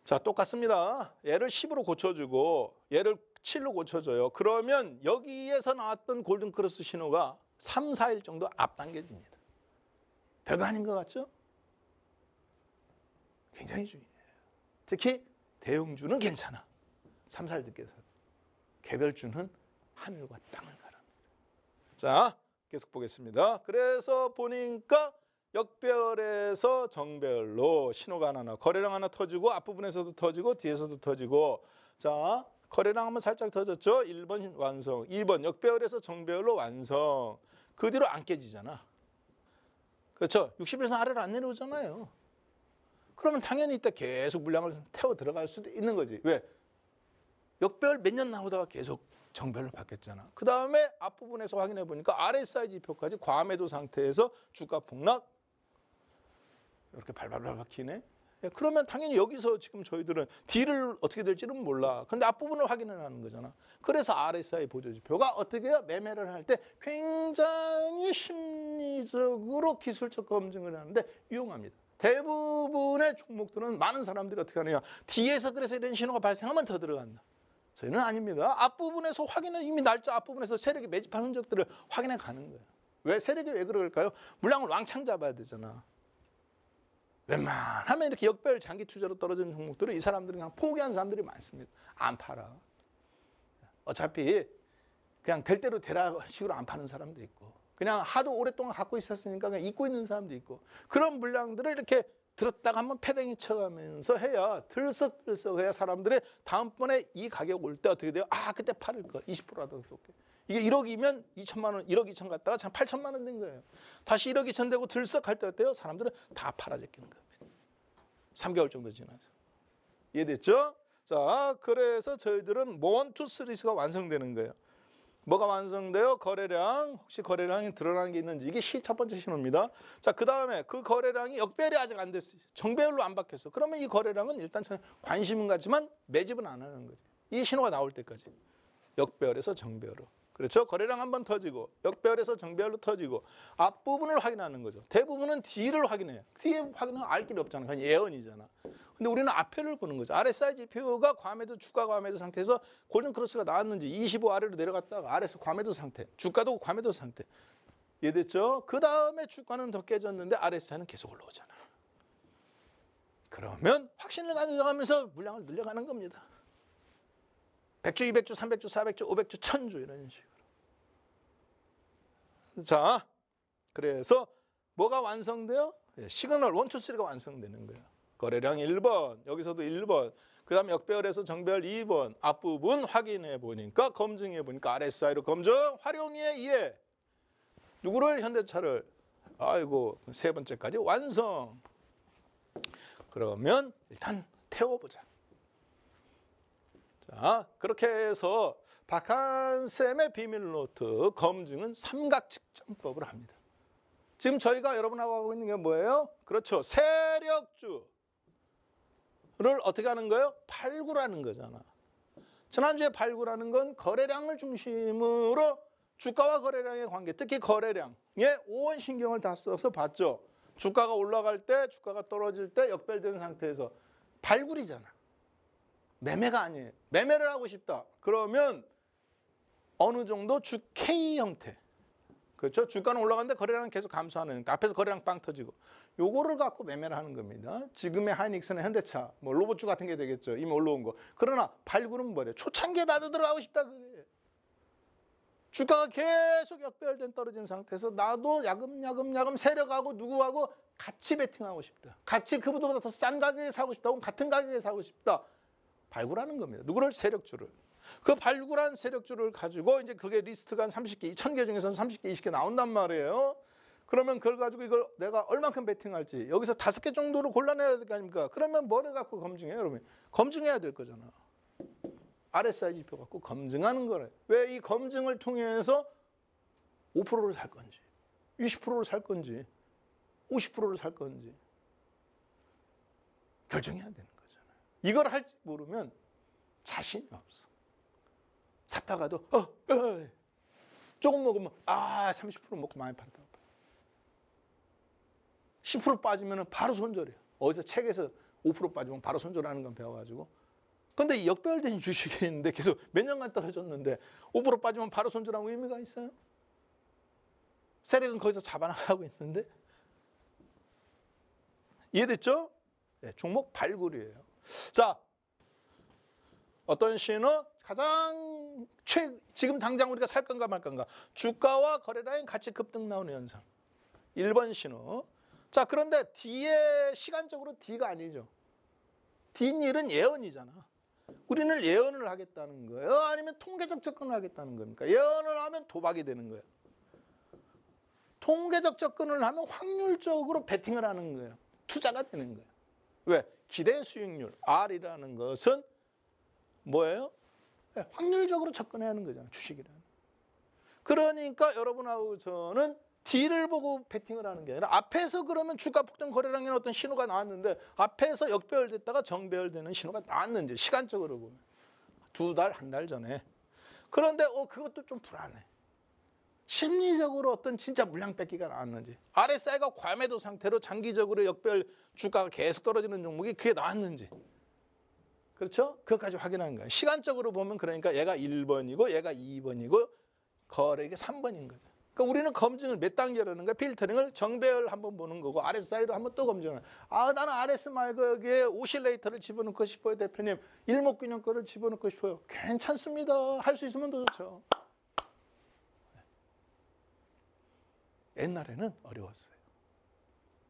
S1: 자, 똑같습니다. 얘를 10으로 고쳐주고 얘를 7로 고쳐줘요. 그러면 여기에서 나왔던 골든크로스 신호가 3, 4일 정도 앞당겨집니다. 별거 아닌 것 같죠? 굉장히 중요해요. 특히 대형주는 괜찮아. 3, 4일 늦게 사. 개별주는 하늘과 땅을 가릅니다. 자, 계속 보겠습니다. 그래서 보니까 역별에서 정별로 신호가 하나, 거래량 하나 터지고 앞부분에서도 터지고 뒤에서도 터지고. 자, 거래량 한번 살짝 터졌죠. 1번 완성, 2번 역별에서 정별로 완성. 그 뒤로 안 깨지잖아. 그렇죠? 60일선 아래로 안 내려오잖아요. 그러면 당연히 이때 계속 물량을 태워 들어갈 수도 있는 거지. 왜? 역별 몇 년 나오다가 계속 정별로 바뀌었잖아. 그 다음에 앞부분에서 확인해 보니까 RSI 지표까지 과매도 상태에서 주가 폭락. 이렇게 발발발 박히네. 그러면 당연히 여기서 지금 저희들은 D를 어떻게 될지는 몰라. 근데 앞부분을 확인을 하는 거잖아. 그래서 RSI 보조지표가 어떻게 해요? 매매를 할 때 굉장히 심리적으로 기술적 검증을 하는데 유용합니다. 대부분의 종목들은 많은 사람들이 어떻게 하느냐. D에서 그래서 이런 신호가 발생하면 더 들어간다. 저희는 아닙니다. 앞부분에서 확인은 이미 날짜 앞부분에서 세력이 매집한 흔적들을 확인해 가는 거예요. 왜? 세력이 왜 그럴까요? 물량을 왕창 잡아야 되잖아. 웬만하면 이렇게 역별 장기 투자로 떨어지는 종목들은 이 사람들은 그냥 포기한 사람들이 많습니다. 안 팔아. 어차피 그냥 될 대로 되라 식으로 안 파는 사람도 있고 그냥 하도 오랫동안 갖고 있었으니까 그냥 잊고 있는 사람도 있고 그런 물량들을 이렇게 들었다가 한번 패댕이 쳐가면서 해야 들썩들썩 해야 사람들이 다음번에 이 가격 올 때 어떻게 돼요? 아, 그때 팔을 거 20%라도 좋게. 이게 1억이면 2천만 원, 1억 2천 갔다가 참 8천만 원 된 거예요. 다시 1억 2천 되고 들썩할 때 어때요? 사람들은 다 팔아 제끼는 겁니다. 3개월 정도 지나서. 이해됐죠? 자, 그래서 저희들은 1, 2, 3가 완성되는 거예요. 뭐가 완성돼요? 거래량. 혹시 거래량이 드러나는 게 있는지. 이게 첫 번째 신호입니다. 자, 그 다음에 그 거래량이 역별이 아직 안 됐어요. 정별로 안 바뀌었어. 그러면 이 거래량은 일단 관심은 가지만 매집은 안 하는 거지. 이 신호가 나올 때까지. 역별에서 정별로. 그렇죠? 거래량 한번 터지고 역별에서 정별로 터지고 앞부분을 확인하는 거죠. 대부분은 D를 확인해요. D 확인은 알 길이 없잖아. 그냥 예언이잖아. 근데 우리는 앞에를 보는 거죠. RSI 지표가 과매도 주가 과매도 상태에서 골든크로스가 나왔는지 25 아래로 내려갔다가 아래에서 과매도 상태, 주가도 과매도 상태. 이해됐죠? 그 다음에 주가는 더 깨졌는데 RSI는 계속 올라오잖아. 그러면 확신을 가져가면서 물량을 늘려가는 겁니다. 100주, 200주, 300주, 400주, 500주, 1000주 이런 식으로. 자, 그래서 뭐가 완성돼요? 시그널 1, 2, 3가 완성되는 거예요. 거래량 1번, 여기서도 1번, 그 다음에 역별에서 정별 2번, 앞부분 확인해 보니까, 검증해 보니까 RSI로 검증, 활용에 이해. 누구를? 현대차를. 아이고, 세 번째까지 완성. 그러면 일단 태워보자. 자, 그렇게 해서 박한쌤의 비밀 노트 검증은 삼각측정법을 합니다. 지금 저희가 여러분하고 하고 있는 게 뭐예요? 그렇죠. 세력주를 어떻게 하는 거예요? 발굴하는 거잖아. 지난주에 발굴하는 건 거래량을 중심으로 주가와 거래량의 관계, 특히 거래량에 온 신경을 다 써서 봤죠. 주가가 올라갈 때, 주가가 떨어질 때 역별되는 상태에서 발굴이잖아. 매매가 아니에요. 매매를 하고 싶다. 그러면 어느 정도 주 K 형태. 그렇죠? 주가는 올라가는데 거래량은 계속 감소하는. 앞에서 거래량 빵 터지고. 요거를 갖고 매매를 하는 겁니다. 지금의 하이닉스나 현대차, 뭐 로봇주 같은 게 되겠죠. 이미 올라온 거. 그러나 발굴은 뭐래? 초창기에 나도 들어가고 싶다. 그게. 주가가 계속 역별된 떨어진 상태에서 나도 야금야금 세력하고 누구하고 같이 베팅하고 싶다. 같이 그보다 더 싼 가격에 사고 싶다. 혹은 같은 가격에 사고 싶다. 발굴하는 겁니다. 누구를? 세력주를. 그 발굴한 세력주를 가지고 이제 그게 리스트가 한 30개, 1000개 중에서는 30개, 20개 나온단 말이에요. 그러면 그걸 가지고 이걸 내가 얼만큼 베팅할지 여기서 5개 정도로 골라내야 될 거 아닙니까? 그러면 뭐를 갖고 검증해요, 여러분? 검증해야 될 거잖아. RSI 지표 갖고 검증하는 거래. 왜 이 검증을 통해서 5%를 살 건지, 20%를 살 건지, 50%를 살 건지 결정해야 되는 거잖아요. 이걸 할지 모르면 자신이 없어. 샀다가도 조금 먹으면 30% 먹고 많이 팔았다. 10% 빠지면 바로 손절이에요. 어디서 책에서 5% 빠지면 바로 손절하는 건 배워가지고. 근데 이 역별된 주식이 있는데 계속 몇 년간 떨어졌는데 5% 빠지면 바로 손절하면 의미가 있어요? 세력은 거기서 잡아나가고 있는데. 이해됐죠? 네, 종목 발굴이에요. 자, 어떤 신호? 가장 지금 당장 우리가 살 건가 말 건가. 주가와 거래량이 같이 급등 나오는 현상. 1번 신호. 자, 그런데 D의 시간적으로 D가 아니죠. D일은 예언이잖아. 우리는 예언을 하겠다는 거예요. 아니면 통계적 접근을 하겠다는 겁니까? 예언을 하면 도박이 되는 거예요. 통계적 접근을 하면 확률적으로 베팅을 하는 거예요. 투자가 되는 거예요. 왜? 기대 수익률 R이라는 것은 뭐예요? 확률적으로 접근해야 하는 거잖아요. 주식이라는. 그러니까 여러분하고 저는 D를 보고 베팅을 하는 게 아니라 앞에서 그러면 주가 폭등 거래량에 어떤 신호가 나왔는데 앞에서 역배열됐다가 정배열되는 신호가 나왔는지 시간적으로 보면 2달, 1달 전에. 그런데 그것도 좀 불안해. 심리적으로 어떤 진짜 물량 뺏기가 나왔는지 RSI가 과매도 상태로 장기적으로 역배열 주가가 계속 떨어지는 종목이 그게 나왔는지. 그렇죠? 그것까지 확인하는 거예요. 시간적으로 보면 그러니까 얘가 1번이고 얘가 2번이고 거래가 3번인 거죠. 그러니까 우리는 검증을 몇 단계라는 거야? 필터링을 정배열 한번 보는 거고 RSI로 한번 또 검증을. 나는 RS 말고 여기에 오실레이터를 집어넣고 싶어요, 대표님. 일목균형 거를 집어넣고 싶어요. 괜찮습니다. 할 수 있으면 더 좋죠. 옛날에는 어려웠어요.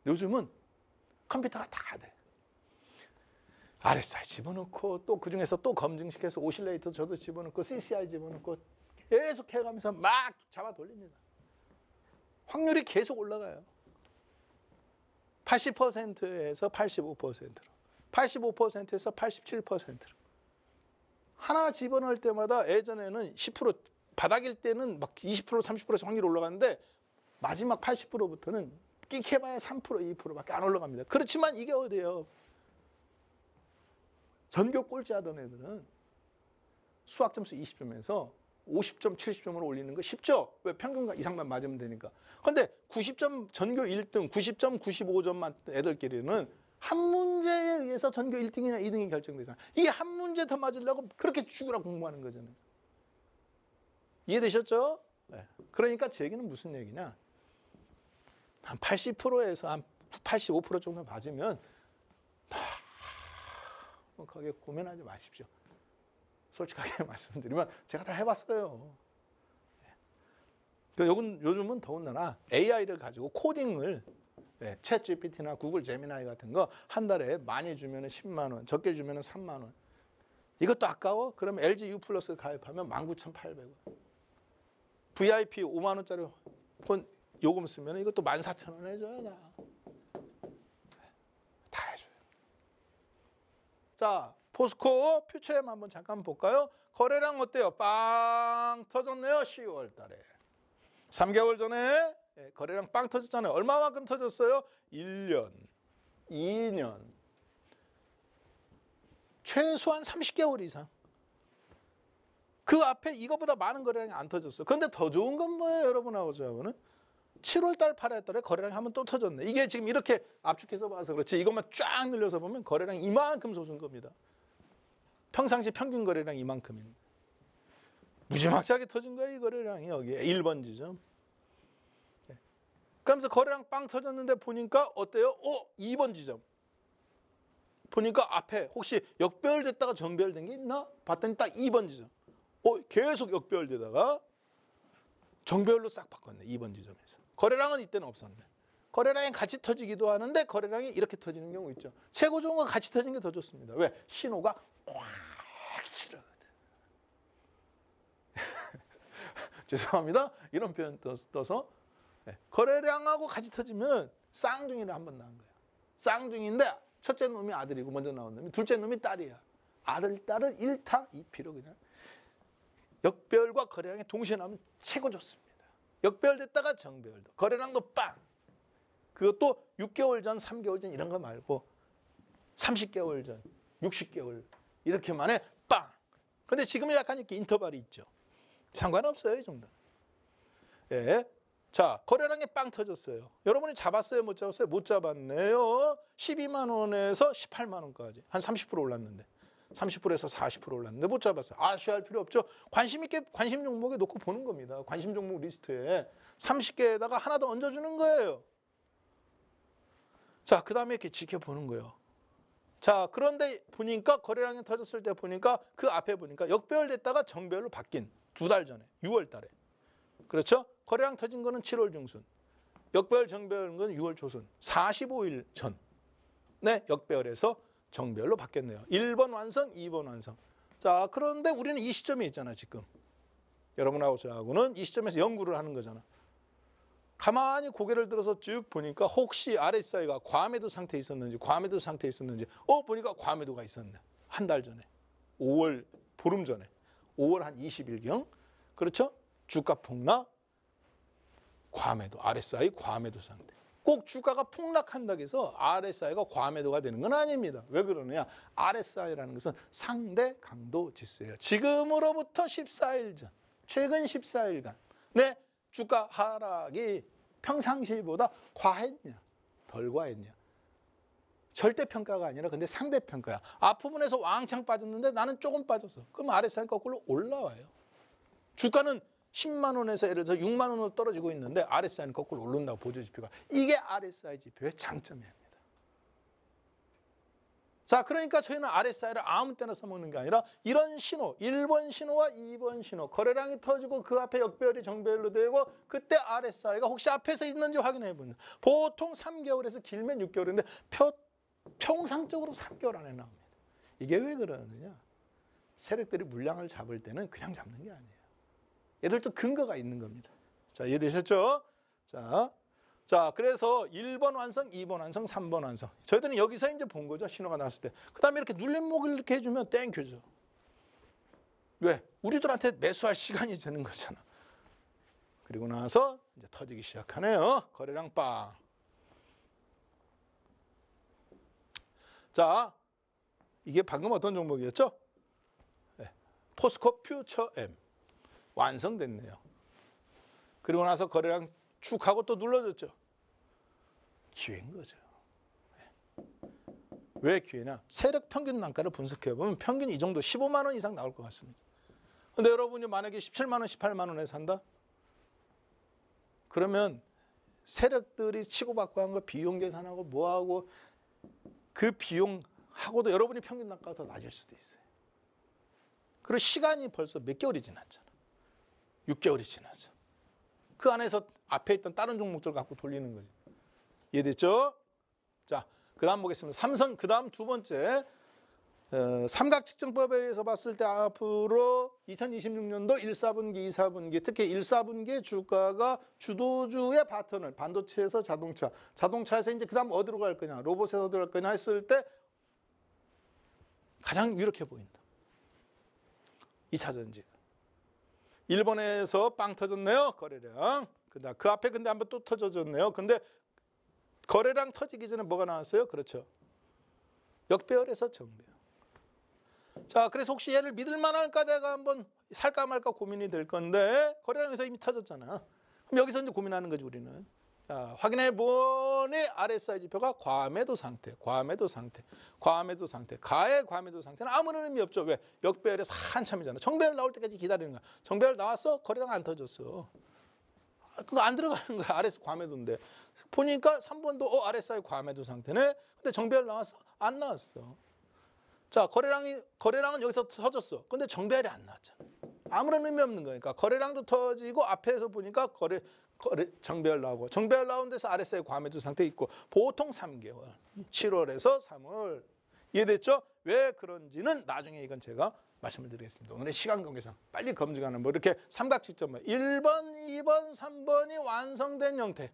S1: 요즘은 컴퓨터가 다 돼. RSI 집어넣고 또 그중에서 또 검증시켜서 오실레이터 저도 집어넣고 CCI 집어넣고 계속 해가면서 막 잡아 돌립니다. 확률이 계속 올라가요. 80%에서 85%로 85%에서 87%로 하나 집어넣을 때마다 예전에는 10% 바닥일 때는 막 20% 30%씩 확률이 올라가는데 마지막 80%부터는 끼케봐야 3% 2%밖에 안 올라갑니다. 그렇지만 이게 어디예요? 전교 꼴찌 하던 애들은 수학 점수 20점에서 50점, 70점으로 올리는 거 쉽죠? 왜? 평균 이상만 맞으면 되니까. 그런데 90점 전교 1등, 90점, 95점만 애들끼리는 한 문제에 의해서 전교 1등이나 2등이 결정되잖아요. 이 한 문제 더 맞으려고 그렇게 죽으라 공부하는 거잖아요. 이해되셨죠? 네. 그러니까 제 얘기는 무슨 얘기냐? 한 80%에서 한 85% 정도 맞으면 거기에 고민하지 마십시오. 솔직하게 말씀드리면 제가 다 해봤어요. 요즘은 더군다나 AI를 가지고 코딩을 챗 GPT나 구글 제미나이 같은 거 한 달에 많이 주면 10만 원, 적게 주면 3만 원. 이것도 아까워? 그러면 LG U 플러스 가입하면 19,800원. VIP 5만 원짜리 폰 요금 쓰면 이것도 14,000원 해줘야 다 해줘요. 자, 포스코 퓨처엠 한번 잠깐 볼까요? 거래량 어때요? 빵 터졌네요. 10월 달에. 3개월 전에 거래량 빵 터졌잖아요. 얼마만큼 터졌어요? 1년, 2년, 최소한 30개월 이상. 그 앞에 이거보다 많은 거래량이 안 터졌어. 그런데 더 좋은 건 뭐예요, 여러분하고 저하고는? 7월 달, 8월 달에 거래량이 한번 또 터졌네. 이게 지금 이렇게 압축해서 봐서 그렇지. 이것만 쫙 늘려서 보면 거래량이 이만큼 솟은 겁니다. 평상시 평균 거래량 이만큼입니다. 무지막지하게 터진 거예요, 이 거래량이 여기에 1번 지점. 그러면서 거래량 빵 터졌는데 보니까 어때요? 2번 지점. 보니까 앞에 혹시 역배열됐다가 정배열된 게 있나? 봤더니 딱 2번 지점. 계속 역배열되다가 정배열로 싹 바꿨네. 2번 지점에서. 거래량은 이때는 없었네. 거래량이 같이 터지기도 하는데 거래량이 이렇게 터지는 경우 있죠. 최고 좋은 건 같이 터지는 게 더 좋습니다. 왜? 신호가 꽉 실어거든. 죄송합니다. 이런 표현 떠서 거래량하고 같이 터지면 쌍둥이를 한번 낳은 거예요. 쌍둥이인데 첫째 놈이 아들이고 먼저 나온 놈이 둘째 놈이 딸이야. 아들, 딸을 1타 2피로 그냥 역배열과 거래량이 동시에 나오면 최고 좋습니다. 역배열됐다가 정배열도. 거래량도 빵. 그것도 6개월 전, 3개월 전 이런 거 말고 30개월 전, 60개월 이렇게 만에 빵. 근데 지금은 약간 이렇게 인터벌이 있죠. 상관없어요, 이 정도는. 예. 자, 거래량이 빵 터졌어요. 여러분이 잡았어요, 못 잡았어요? 못 잡았네요. 12만 원에서 18만 원까지. 한 30% 올랐는데. 30%에서 40% 올랐는데 못 잡았어요. 아쉬워할 필요 없죠. 관심 있게 관심 종목에 놓고 보는 겁니다. 관심 종목 리스트에 30개에다가 하나 더 얹어주는 거예요. 자, 그 다음에 이렇게 지켜보는 거예요. 자, 그런데 보니까 거래량이 터졌을 때 보니까 그 앞에 보니까 역배열됐다가 정배열로 바뀐 2달 전에 6월 달에. 그렇죠? 거래량 터진 거는 7월 중순. 역배열 정배열인 건 6월 초순. 45일 전. 네, 역배열에서 정배열로 바뀌었네요. 1번 완성, 2번 완성. 자, 그런데 우리는 이 시점에 있잖아, 지금. 여러분하고 저하고는 이 시점에서 연구를 하는 거잖아. 가만히 고개를 들어서 쭉 보니까 혹시 RSI가 과매도 상태에 있었는지, 과매도 상태에 있었는지, 보니까 과매도가 있었네. 한 달 전에. 5월, 보름 전에. 5월 한 20일경. 그렇죠? 주가 폭락, 과매도, RSI 과매도 상태. 꼭 주가가 폭락한다고 해서 RSI가 과매도가 되는 건 아닙니다. 왜 그러느냐? RSI라는 것은 상대 강도 지수예요. 지금으로부터 14일 전, 최근 14일간 내 주가 하락이 평상시보다 과했냐, 덜 과했냐. 절대평가가 아니라 근데 상대평가야. 앞부분에서 왕창 빠졌는데 나는 조금 빠졌어. 그럼 RSI 거꾸로 올라와요. 주가는 10만 원에서 예를 들어서 6만 원으로 떨어지고 있는데 RSI는 거꾸로 오른다고 보조지표가. 이게 RSI 지표의 장점입니다. 자, 그러니까 저희는 RSI를 아무 때나 써먹는 게 아니라 이런 신호, 1번 신호와 2번 신호, 거래량이 터지고 그 앞에 역배열이 정배열로 되고 그때 RSI가 혹시 앞에서 있는지 확인해 보는. 보통 3개월에서 길면 6개월인데 평상적으로 3개월 안에 나옵니다. 이게 왜 그러느냐? 세력들이 물량을 잡을 때는 그냥 잡는 게 아니에요. 얘들도 근거가 있는 겁니다. 자, 이해되셨죠? 자, 그래서 1번 완성, 2번 완성, 3번 완성. 저희들은 여기서 이제 본 거죠. 신호가 나왔을 때. 그 다음에 이렇게 눌림목을 이렇게 해주면 땡큐죠. 왜? 우리들한테 매수할 시간이 되는 거잖아. 그리고 나서 이제 터지기 시작하네요. 거래량 빵. 자, 이게 방금 어떤 종목이었죠? 네. 포스코 퓨처 M. 완성됐네요. 그리고 나서 거래량 쭉 하고 또 눌러줬죠. 기회인 거죠. 네. 왜 기회냐? 세력 평균 단가를 분석해보면 평균 이 정도 15만 원 이상 나올 것 같습니다. 근데 여러분이 만약에 17만 원, 18만 원에 산다? 그러면 세력들이 치고받고 한 거 비용 계산하고 뭐하고 그 비용하고도 여러분이 평균 단가가 더 낮을 수도 있어요. 그리고 시간이 벌써 몇 개월이 지났잖아. 6개월이 지나죠. 그 안에서 앞에 있던 다른 종목들 갖고 돌리는 거지. 이해됐죠? 자, 그 다음 보겠습니다. 삼성, 그 다음 두 번째. 삼각측정법에 의해서 봤을 때 앞으로 2026년도 1, 4분기, 2, 4분기, 특히 1, 4분기의 주가가 주도주의 바턴을 반도체에서 자동차에서 이제 그 다음 어디로 갈 거냐, 로봇에서 어디로 갈 거냐 했을 때 가장 유력해 보인다. 2차 전지. 일본에서 빵 터졌네요. 거래량. 그 앞에 근데 한번 또 터져졌네요. 근데 거래량 터지기 전에 뭐가 나왔어요? 그렇죠. 역배열에서 정배열. 자, 그래서 혹시 얘를 믿을 만할까 내가 한번 살까 말까 고민이 될 건데 거래량에서 이미 터졌잖아. 그럼 여기서 이제 고민하는 거지 우리는. 자, 확인해 보니 RSI 지표가 과매도 상태, 과매도 상태, 과매도 상태, 가의 과매도 상태는 아무런 의미 없죠. 왜? 역배열에서 한참이잖아. 정배열 나올 때까지 기다리는 거야. 정배열 나왔어? 거래량 안 터졌어. 그거 안 들어가는 거야. RSI 과매도인데. 보니까 3번도 RSI 과매도 상태네. 근데 정배열 나왔어? 안 나왔어. 자, 거래량은 여기서 터졌어. 근데 정배열이 안 나왔잖아. 아무런 의미 없는 거니까. 거래량도 터지고 앞에서 보니까 정배열 나오고 정배열 나온 데서 RSI 과매도 상태 있고 보통 3개월. 7월에서 3월. 이해됐죠? 왜 그런지는 나중에 이건 제가 말씀을 드리겠습니다. 오늘의 시간 관계상 빨리 검증하는 뭐 이렇게 삼각지점 1번, 2번, 3번이 완성된 형태.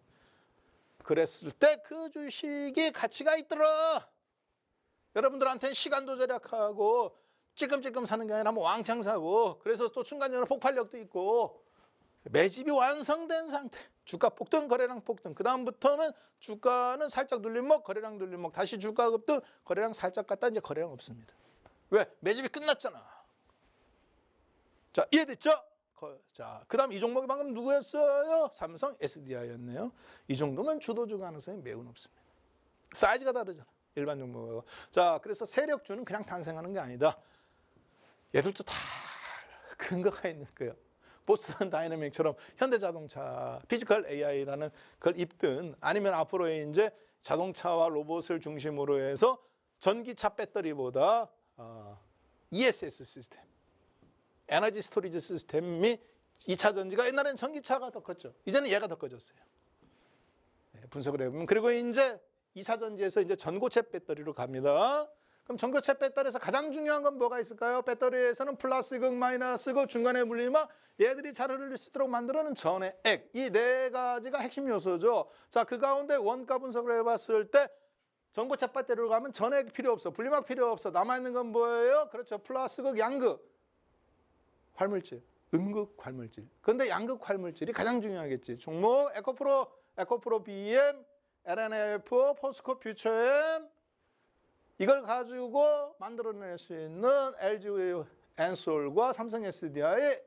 S1: 그랬을 때 그 주식이 가치가 있더라. 여러분들한테는 시간도 절약하고 찔끔찔끔 사는 게 아니라 뭐 왕창 사고 그래서 또 순간적으로 폭발력도 있고 매집이 완성된 상태. 주가 폭등, 거래량 폭등. 그 다음부터는 주가는 살짝 눌림목, 거래량 눌림목. 다시 주가 급등, 거래량 살짝 갔다 이제 거래량 없습니다. 왜? 매집이 끝났잖아. 자, 이해됐죠? 자, 그 다음 이 종목이 방금 누구였어요? 삼성 SDI였네요. 이 정도면 주도주 가능성이 매우 높습니다. 사이즈가 다르잖아. 일반 종목하고. 자, 그래서 세력주는 그냥 탄생하는 게 아니다. 얘들도 다 근거가 있는 거예요. 보스턴 다이내믹처럼 현대자동차, 피지컬 AI라는 걸 입든 아니면 앞으로의 이제 자동차와 로봇을 중심으로 해서 전기차 배터리보다 ESS 시스템, 에너지 스토리지 시스템이 2차 전지가 옛날에는 전기차가 더 컸죠. 이제는 얘가 더 커졌어요. 네, 분석을 해보면. 그리고 이제 2차 전지에서 이제 전고체 배터리로 갑니다. 그럼 전고체 배터리에서 가장 중요한 건 뭐가 있을까요? 배터리에서는 플러스극, 마이너스극, 중간에 물리막 얘들이 잘 흐를 수 있도록 만들어는 전의 액. 이 네 가지가 핵심 요소죠. 자, 그 가운데 원가 분석을 해봤을 때 전고체 배터리로 가면 전액 필요 없어. 분리막 필요 없어. 남아있는 건 뭐예요? 그렇죠. 플러스극, 양극. 활물질, 음극 활물질. 그런데 양극 활물질이 가장 중요하겠지. 종목 에코프로 BM, LNF, 포스코 퓨처엠 이걸 가지고 만들어낼 수 있는 LG 엔솔과 삼성 SDI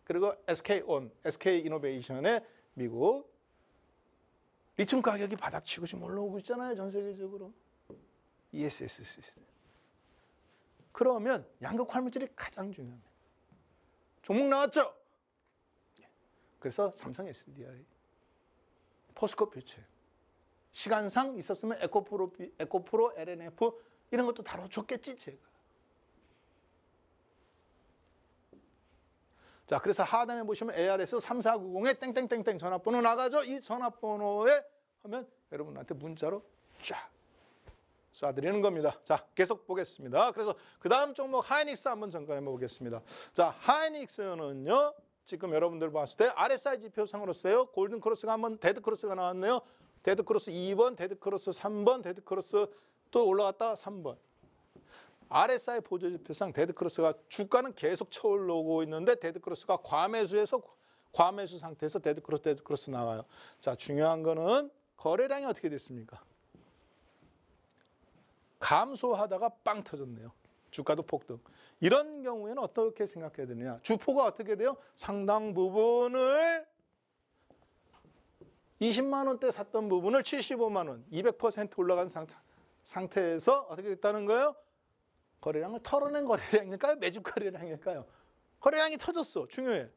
S1: 그리고 SK온, SK이노베이션의 미국 리튬 가격이 바닥치고 지금 올라오고 있잖아요. 전 세계적으로. ESS 시스템. 그러면 양극 활물질이 가장 중요합니다. 종목 나왔죠? 그래서 삼성 SDI, 포스코 퓨처 시간상 있었으면 에코프로 LNF 이런 것도 다뤄줬겠지 제가. 자, 그래서 하단에 보시면 ARS 3490에 땡땡땡땡 전화번호 나가죠. 이 전화번호에 하면 여러분한테 문자로 쫙 쏴드리는 겁니다. 자, 계속 보겠습니다. 그래서 그 다음 종목 하이닉스 한번 점검해 보겠습니다. 자, 하이닉스는요. 지금 여러분들 봤을 때 RSI 지표상으로서요. 골든크로스가 한번 데드크로스가 나왔네요. 데드크로스 2번, 데드크로스 3번, 데드크로스 또 올라갔다 3번. RSI 보조지표상 데드크로스가 주가는 계속 쳐올라오고 있는데 데드크로스가 과매수 상태에서 데드크로스 나와요. 자, 중요한 거는 거래량이 어떻게 됐습니까? 감소하다가 빵 터졌네요. 주가도 폭등. 이런 경우에는 어떻게 생각해야 되느냐. 주포가 어떻게 돼요? 상당 부분을 20만 원대 샀던 부분을 75만 원, 200% 올라간 상태에서 어떻게 됐다는 거예요? 거래량을 털어낸 거래량일까요? 매집 거래량일까요? 거래량이 터졌어. 중요해.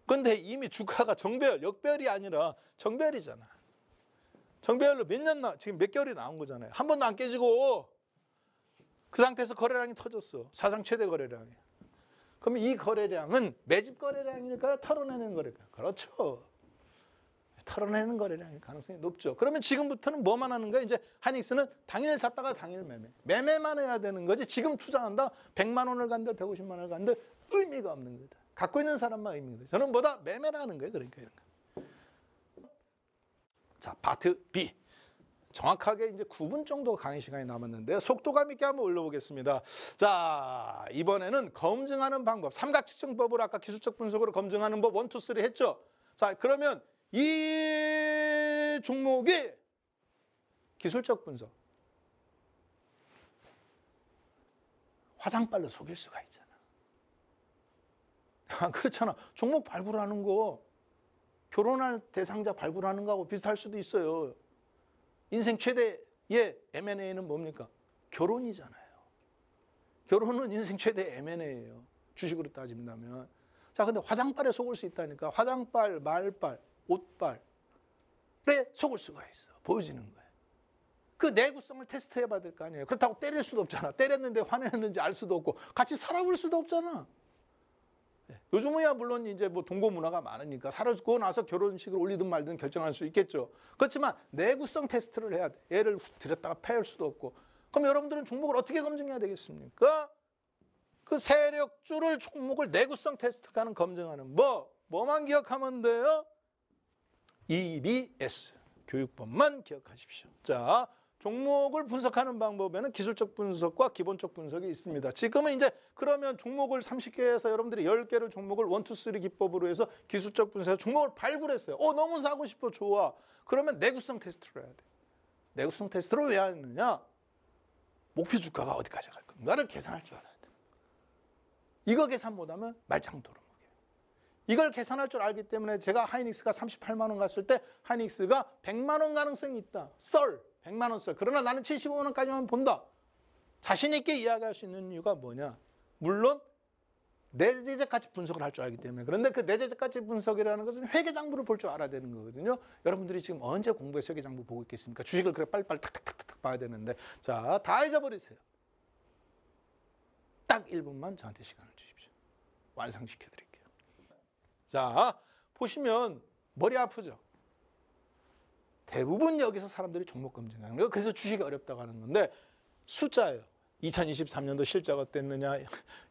S1: 그런데 이미 주가가 정배열, 역배열이 아니라 정배열이잖아. 정배열로 지금 몇 개월이 나온 거잖아요. 한 번도 안 깨지고 그 상태에서 거래량이 터졌어. 사상 최대 거래량이. 그럼 이 거래량은 매집 거래량일까요? 털어내는 거래량? 그렇죠. 털어내는 거래량일 가능성이 높죠. 그러면 지금부터는 뭐만 하는 거야? 이제 하이닉스는 당일 샀다가 당일 매매. 매매만 해야 되는 거지. 지금 투자한다. 100만 원을 간들 150만 원을 간들 의미가 없는 거다. 갖고 있는 사람만 의미가 있는 거다. 저는 뭐다? 매매를 하는 거예요. 그러니까 이런 거. 자, 파트 B. 정확하게 이제 9분 정도 강의 시간이 남았는데 속도감 있게 한번 올려보겠습니다. 자, 이번에는 검증하는 방법, 삼각측정법을 아까 기술적 분석으로 검증하는 법 1, 2, 3 했죠. 자, 그러면 이 종목이 기술적 분석, 화장빨로 속일 수가 있잖아. 그렇잖아. 종목 발굴하는 거 결혼할 대상자 발굴하는 거하고 비슷할 수도 있어요. 인생 최대의 M&A는 뭡니까? 결혼이잖아요. 결혼은 인생 최대의 M&A예요. 주식으로 따진다면. 자, 근데 화장빨에 속을 수 있다니까. 화장빨, 말빨, 옷빨에 속을 수가 있어. 보여지는 거예요. 그 내구성을 테스트해 봐야 될 거 아니에요. 그렇다고 때릴 수도 없잖아. 때렸는데 화냈는지 알 수도 없고 같이 살아볼 수도 없잖아. 요즘은야 물론 이제 뭐 동거 문화가 많으니까 살아고 나서 결혼식을 올리든 말든 결정할 수 있겠죠. 그렇지만 내구성 테스트를 해야 돼. 얘를 들였다가 패할 수도 없고. 그럼 여러분들은 종목을 어떻게 검증해야 되겠습니까? 그 세력주를 종목을 내구성 테스트하는 검증하는 뭐만 기억하면 돼요? EBS 교육법만 기억하십시오. 자, 종목을 분석하는 방법에는 기술적 분석과 기본적 분석이 있습니다. 지금은 이제 그러면 종목을 30개에서 여러분들이 10개를 종목을 1, 2, 3 기법으로 해서 기술적 분석에서 종목을 발굴했어요. 너무 사고 싶어, 좋아. 그러면 내구성 테스트를 해야 돼. 내구성 테스트를 왜 하느냐? 목표 주가가 어디까지 갈 건가를 계산할 줄 알아야 돼. 이거 계산 못하면 말짱도로 먹여요. 이걸 계산할 줄 알기 때문에 제가 하이닉스가 38만 원 갔을 때 하이닉스가 100만 원 가능성이 있다. 썰. 100만 원 썰. 그러나 나는 75만 원까지만 본다. 자신 있게 이야기할 수 있는 이유가 뭐냐? 물론 내재적 가치 분석을 할 줄 알기 때문에. 그런데 그 내재적 가치 분석이라는 것은 회계장부를 볼 줄 알아야 되는 거거든요. 여러분들이 지금 언제 공부해서 회계장부 보고 있겠습니까? 주식을 그래 빨리빨리 탁탁탁탁 봐야 되는데. 자, 다 잊어버리세요. 딱 1분만 저한테 시간을 주십시오. 완성시켜 드릴게요. 자, 보시면 머리 아프죠? 대부분 여기서 사람들이 종목 검증하는 거예요. 그래서 주식이 어렵다고 하는 건데 숫자예요. 2023년도 실적 어땠느냐.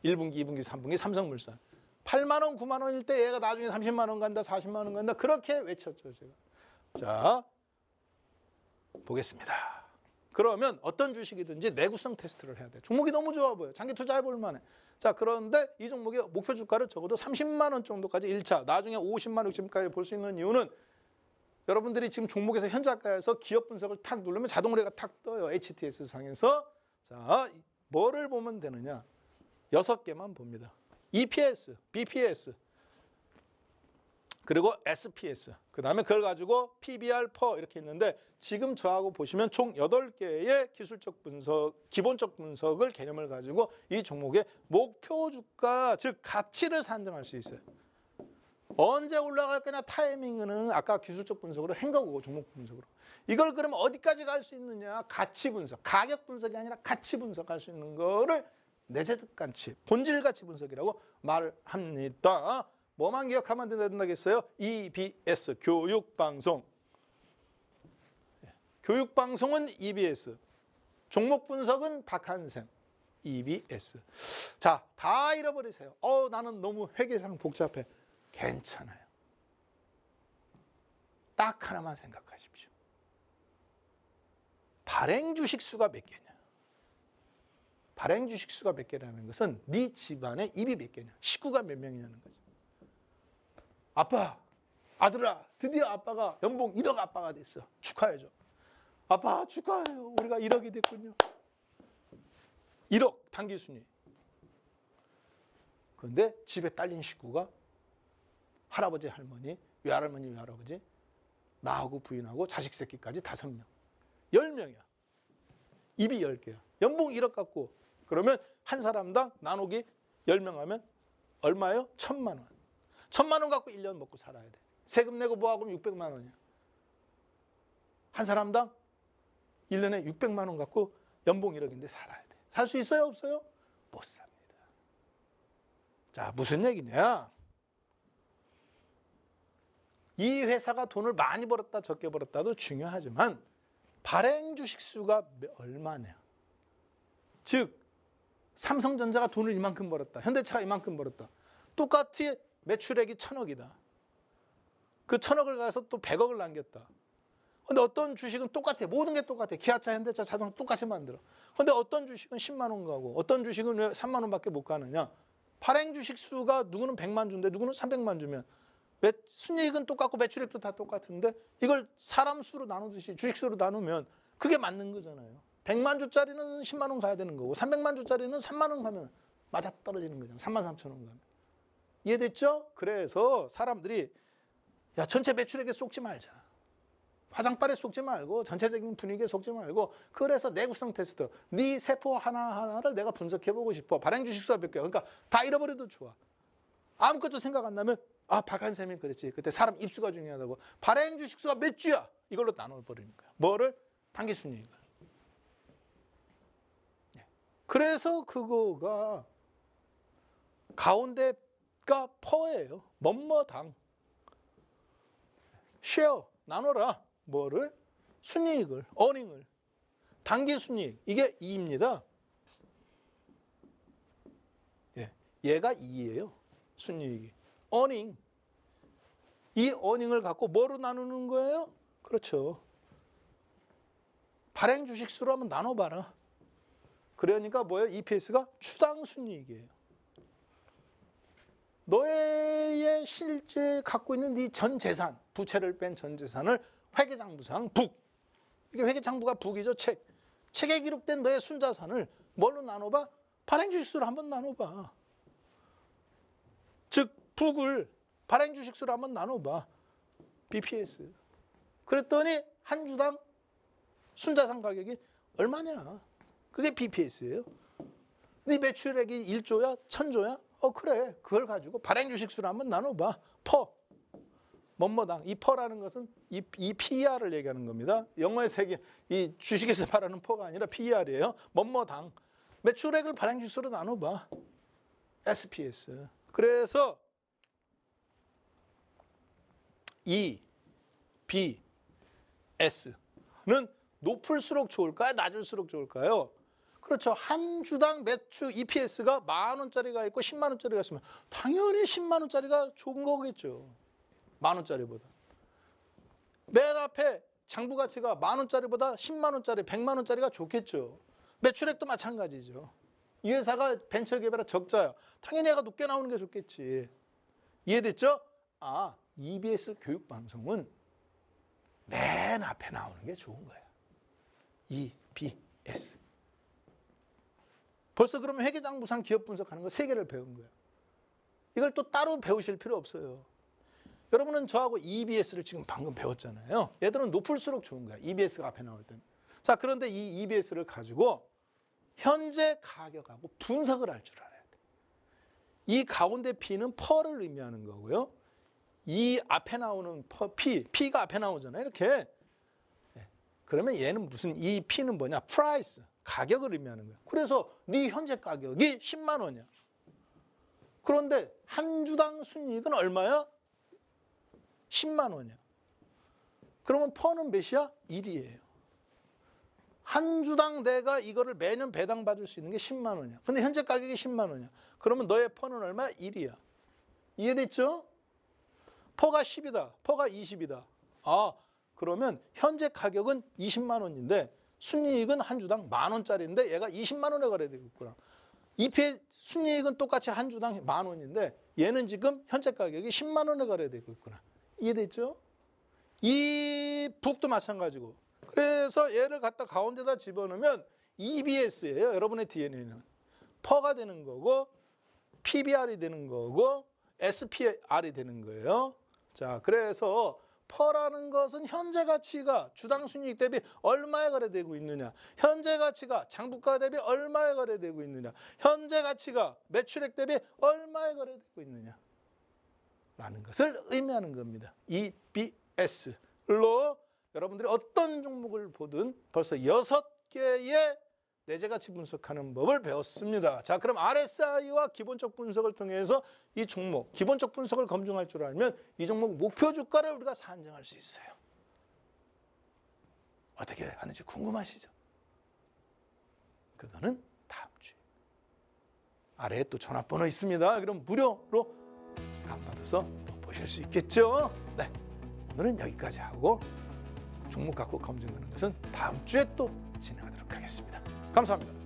S1: 1분기, 2분기, 3분기 삼성물산. 8만 원, 9만 원일 때 얘가 나중에 30만 원 간다, 40만 원 간다. 그렇게 외쳤죠, 제가. 자, 보겠습니다. 그러면 어떤 주식이든지 내구성 테스트를 해야 돼. 종목이 너무 좋아 보여. 장기 투자해 볼 만해. 자, 그런데 이 종목의 목표 주가를 적어도 30만 원 정도까지 1차, 나중에 50만, 60만까지 볼 수 있는 이유는 여러분들이 지금 종목에서 현저가에서 기업 분석을 탁 누르면 자동으로 얘가 탁 떠요. HTS 상에서. 자, 뭐를 보면 되느냐? 6개만 봅니다. EPS, BPS, 그리고 SPS. 그 다음에 그걸 가지고 PBR, 퍼 이렇게 있는데 지금 저하고 보시면 총 8개의 기술적 분석, 기본적 분석을 개념을 가지고 이 종목의 목표 주가, 즉 가치를 산정할 수 있어요. 언제 올라갈 거냐 타이밍은 아까 기술적 분석으로 한 거고 종목 분석으로. 이걸 그러면 어디까지 갈 수 있느냐? 가치 분석, 가격 분석이 아니라 가치 분석할 수 있는 거를 내재적 가치, 본질 가치 분석이라고 말을 합니다. 뭐만 기억하면 된다겠어요? EBS, 교육방송. 교육방송은 EBS, 종목 분석은 박한생, EBS. 자, 다 잃어버리세요. 나는 너무 회계상 복잡해. 괜찮아요. 딱 하나만 생각하십시오. 발행 주식 수가 몇 개냐? 발행 주식 수가 몇 개라는 것은 네 집안에 입이 몇 개냐? 식구가 몇 명이냐는 거죠. 아빠, 아들아, 드디어 아빠가 연봉 1억 아빠가 됐어. 축하해줘. 아빠 축하해요. 우리가 1억이 됐군요. 1억 단기 순위. 그런데 집에 딸린 식구가 할아버지, 할머니, 외할머니, 외할아버지, 나하고 부인하고 자식 새끼까지 5명. 10명이야. 입이 10개야. 연봉 1억 갖고 그러면 한 사람당 나누기 10명 하면 얼마예요? 1,000만 원. 1,000만 원 갖고 1년 먹고 살아야 돼. 세금 내고 뭐하고 600만 원이야. 한 사람당 1년에 600만 원 갖고 연봉 1억인데 살아야 돼. 살 수 있어요? 없어요? 못 삽니다. 자, 무슨 얘기냐? 이 회사가 돈을 많이 벌었다 적게 벌었다도 중요하지만 발행 주식 수가 얼마냐. 즉 삼성전자가 돈을 이만큼 벌었다. 현대차가 이만큼 벌었다. 똑같이 매출액이 1,000억이다. 그 1,000억을 가서 또 100억을 남겼다. 근데 어떤 주식은 똑같아. 모든 게 똑같아. 기아차, 현대차, 자동차 똑같이 만들어. 근데 어떤 주식은 10만 원 가고 어떤 주식은 왜 3만 원밖에 못 가느냐. 발행 주식 수가 누구는 100만 주인데 누구는 300만 주면 순이익은 똑같고 매출액도 다 똑같은데 이걸 사람 수로 나누듯이 주식 수로 나누면 그게 맞는 거잖아요. 100만 주짜리는 10만 원 가야 되는 거고 300만 주짜리는 3만 원 가면 맞아떨어지는 거잖아요. 3만 3천 원 가면. 이해됐죠? 그래서 사람들이 야, 전체 매출액에 쏟지 말자. 화장빨에 쏟지 말고 전체적인 분위기에 쏟지 말고 그래서 내구성 테스트. 네 세포 하나하나를 내가 분석해보고 싶어. 발행 주식수가 몇 개야. 그러니까 다 잃어버려도 좋아. 아무것도 생각 안 나면 아, 박한샘이 그랬지. 그때 사람 입수가 중요하다고. 발행 주식수가 몇 주야? 이걸로 나눠버리는 거야. 뭐를? 당기순이익을. 그래서 그거가 가운데가 퍼예요. 뭐뭐당. 쉐어 나눠라. 뭐를? 순이익을, 어닝을. 단기 순이익. 이게 2입니다. 예, 얘가 2예요. 순이익이. 어닝. 이 어닝을 갖고 뭐로 나누는 거예요? 그렇죠. 발행 주식 수로 한번 나눠봐라. 그러니까 뭐예요? EPS가 추당 순이익이에요. 너의 실제 갖고 있는 네 전 재산, 부채를 뺀 전 재산을 회계장부상 북. 이게 회계장부가 북이죠. 책에 기록된 너의 순자산을 뭘로 나눠봐? 발행 주식수로 한번 나눠봐. 즉 북을 발행 주식수로 한번 나눠봐. BPS. 그랬더니 한 주당 순자산 가격이 얼마냐? 그게 BPS예요. 네 매출액이 1조야? 1000조야? 그래. 그걸 가지고 발행 주식수로 한번 나눠봐. 퍼. 뭐뭐당. 이 퍼라는 것은 이 PER을 얘기하는 겁니다. 영어의 세계, 이 주식에서 말하는 퍼가 아니라 PER이에요. 뭐뭐당. 매출액을 발행 주식수로 나눠봐. SPS. 그래서 E, B, S는 높을수록 좋을까요? 낮을수록 좋을까요? 그렇죠. 한 주당 매출 EPS가 10,000원짜리가 있고 10만 원짜리가 있으면 당연히 10만 원짜리가 좋은 거겠죠. 10,000원짜리보다. 맨 앞에 장부 가치가 10,000원짜리보다 10만 원짜리, 100만 원짜리가 좋겠죠. 매출액도 마찬가지죠. 이 회사가 벤처 개발의 적자야. 당연히 얘가 높게 나오는 게 좋겠지. 이해됐죠? 아, EBS 교육방송은 맨 앞에 나오는 게 좋은 거야. EBS. 벌써 그러면 회계장부상 기업 분석하는 거 3개를 배운 거예요. 이걸 또 따로 배우실 필요 없어요. 여러분은 저하고 EBS를 지금 방금 배웠잖아요. 얘들은 높을수록 좋은 거야. EBS가 앞에 나올 때는. 자, 그런데 이 EBS를 가지고 현재 가격하고 분석을 할 줄 알아야 돼. 이 가운데 P는 퍼를 의미하는 거고요. 이 앞에 나오는 P가 앞에 나오잖아요. 이렇게. 그러면 얘는 무슨, 이 P는 뭐냐? 프라이스, 가격을 의미하는 거야. 그래서 네 현재 가격이 10만 원이야. 그런데 한 주당 순이익은 얼마야? 10만 원이야. 그러면 퍼는 몇이야? 1이에요. 한 주당 내가 이거를 매년 배당 받을 수 있는 게 10만 원이야. 근데 현재 가격이 10만 원이야. 그러면 너의 퍼는 얼마야? 1이야. 이해됐죠? 퍼가 10이다. 퍼가 20이다. 아, 그러면 현재 가격은 20만 원인데 순이익은 한 주당 10,000원짜리인데 얘가 20만 원에 거래되고 있구나. EPS 순이익은 똑같이 한 주당 10,000원인데 얘는 지금 현재 가격이 10만 원에 거래되고 있구나. 이해됐죠? 이 북도 마찬가지고. 그래서 얘를 갖다 가운데다 집어넣으면 EBS예요. 여러분의 DNA는. 퍼가 되는 거고 PBR이 되는 거고 SPR이 되는 거예요. 자, 그래서 퍼라는 것은 현재 가치가 주당 순이익 대비 얼마에 거래되고 있느냐. 현재 가치가 장부가 대비 얼마에 거래되고 있느냐. 현재 가치가 매출액 대비 얼마에 거래되고 있느냐. 라는 것을 의미하는 겁니다. EBS로 여러분들이 어떤 종목을 보든 벌써 6개의 내재가치 분석하는 법을 배웠습니다. 자, 그럼 RSI와 기본적 분석을 통해서 이 종목, 기본적 분석을 검증할 줄 알면 이 종목 목표 주가를 우리가 산정할 수 있어요. 어떻게 하는지 궁금하시죠? 그거는 다음 주에. 아래에 또 전화번호 있습니다. 그럼 무료로 다운받아서 또 보실 수 있겠죠? 네, 오늘은 여기까지 하고 종목 갖고 검증하는 것은 다음 주에 또 진행하도록 하겠습니다. 감사합니다.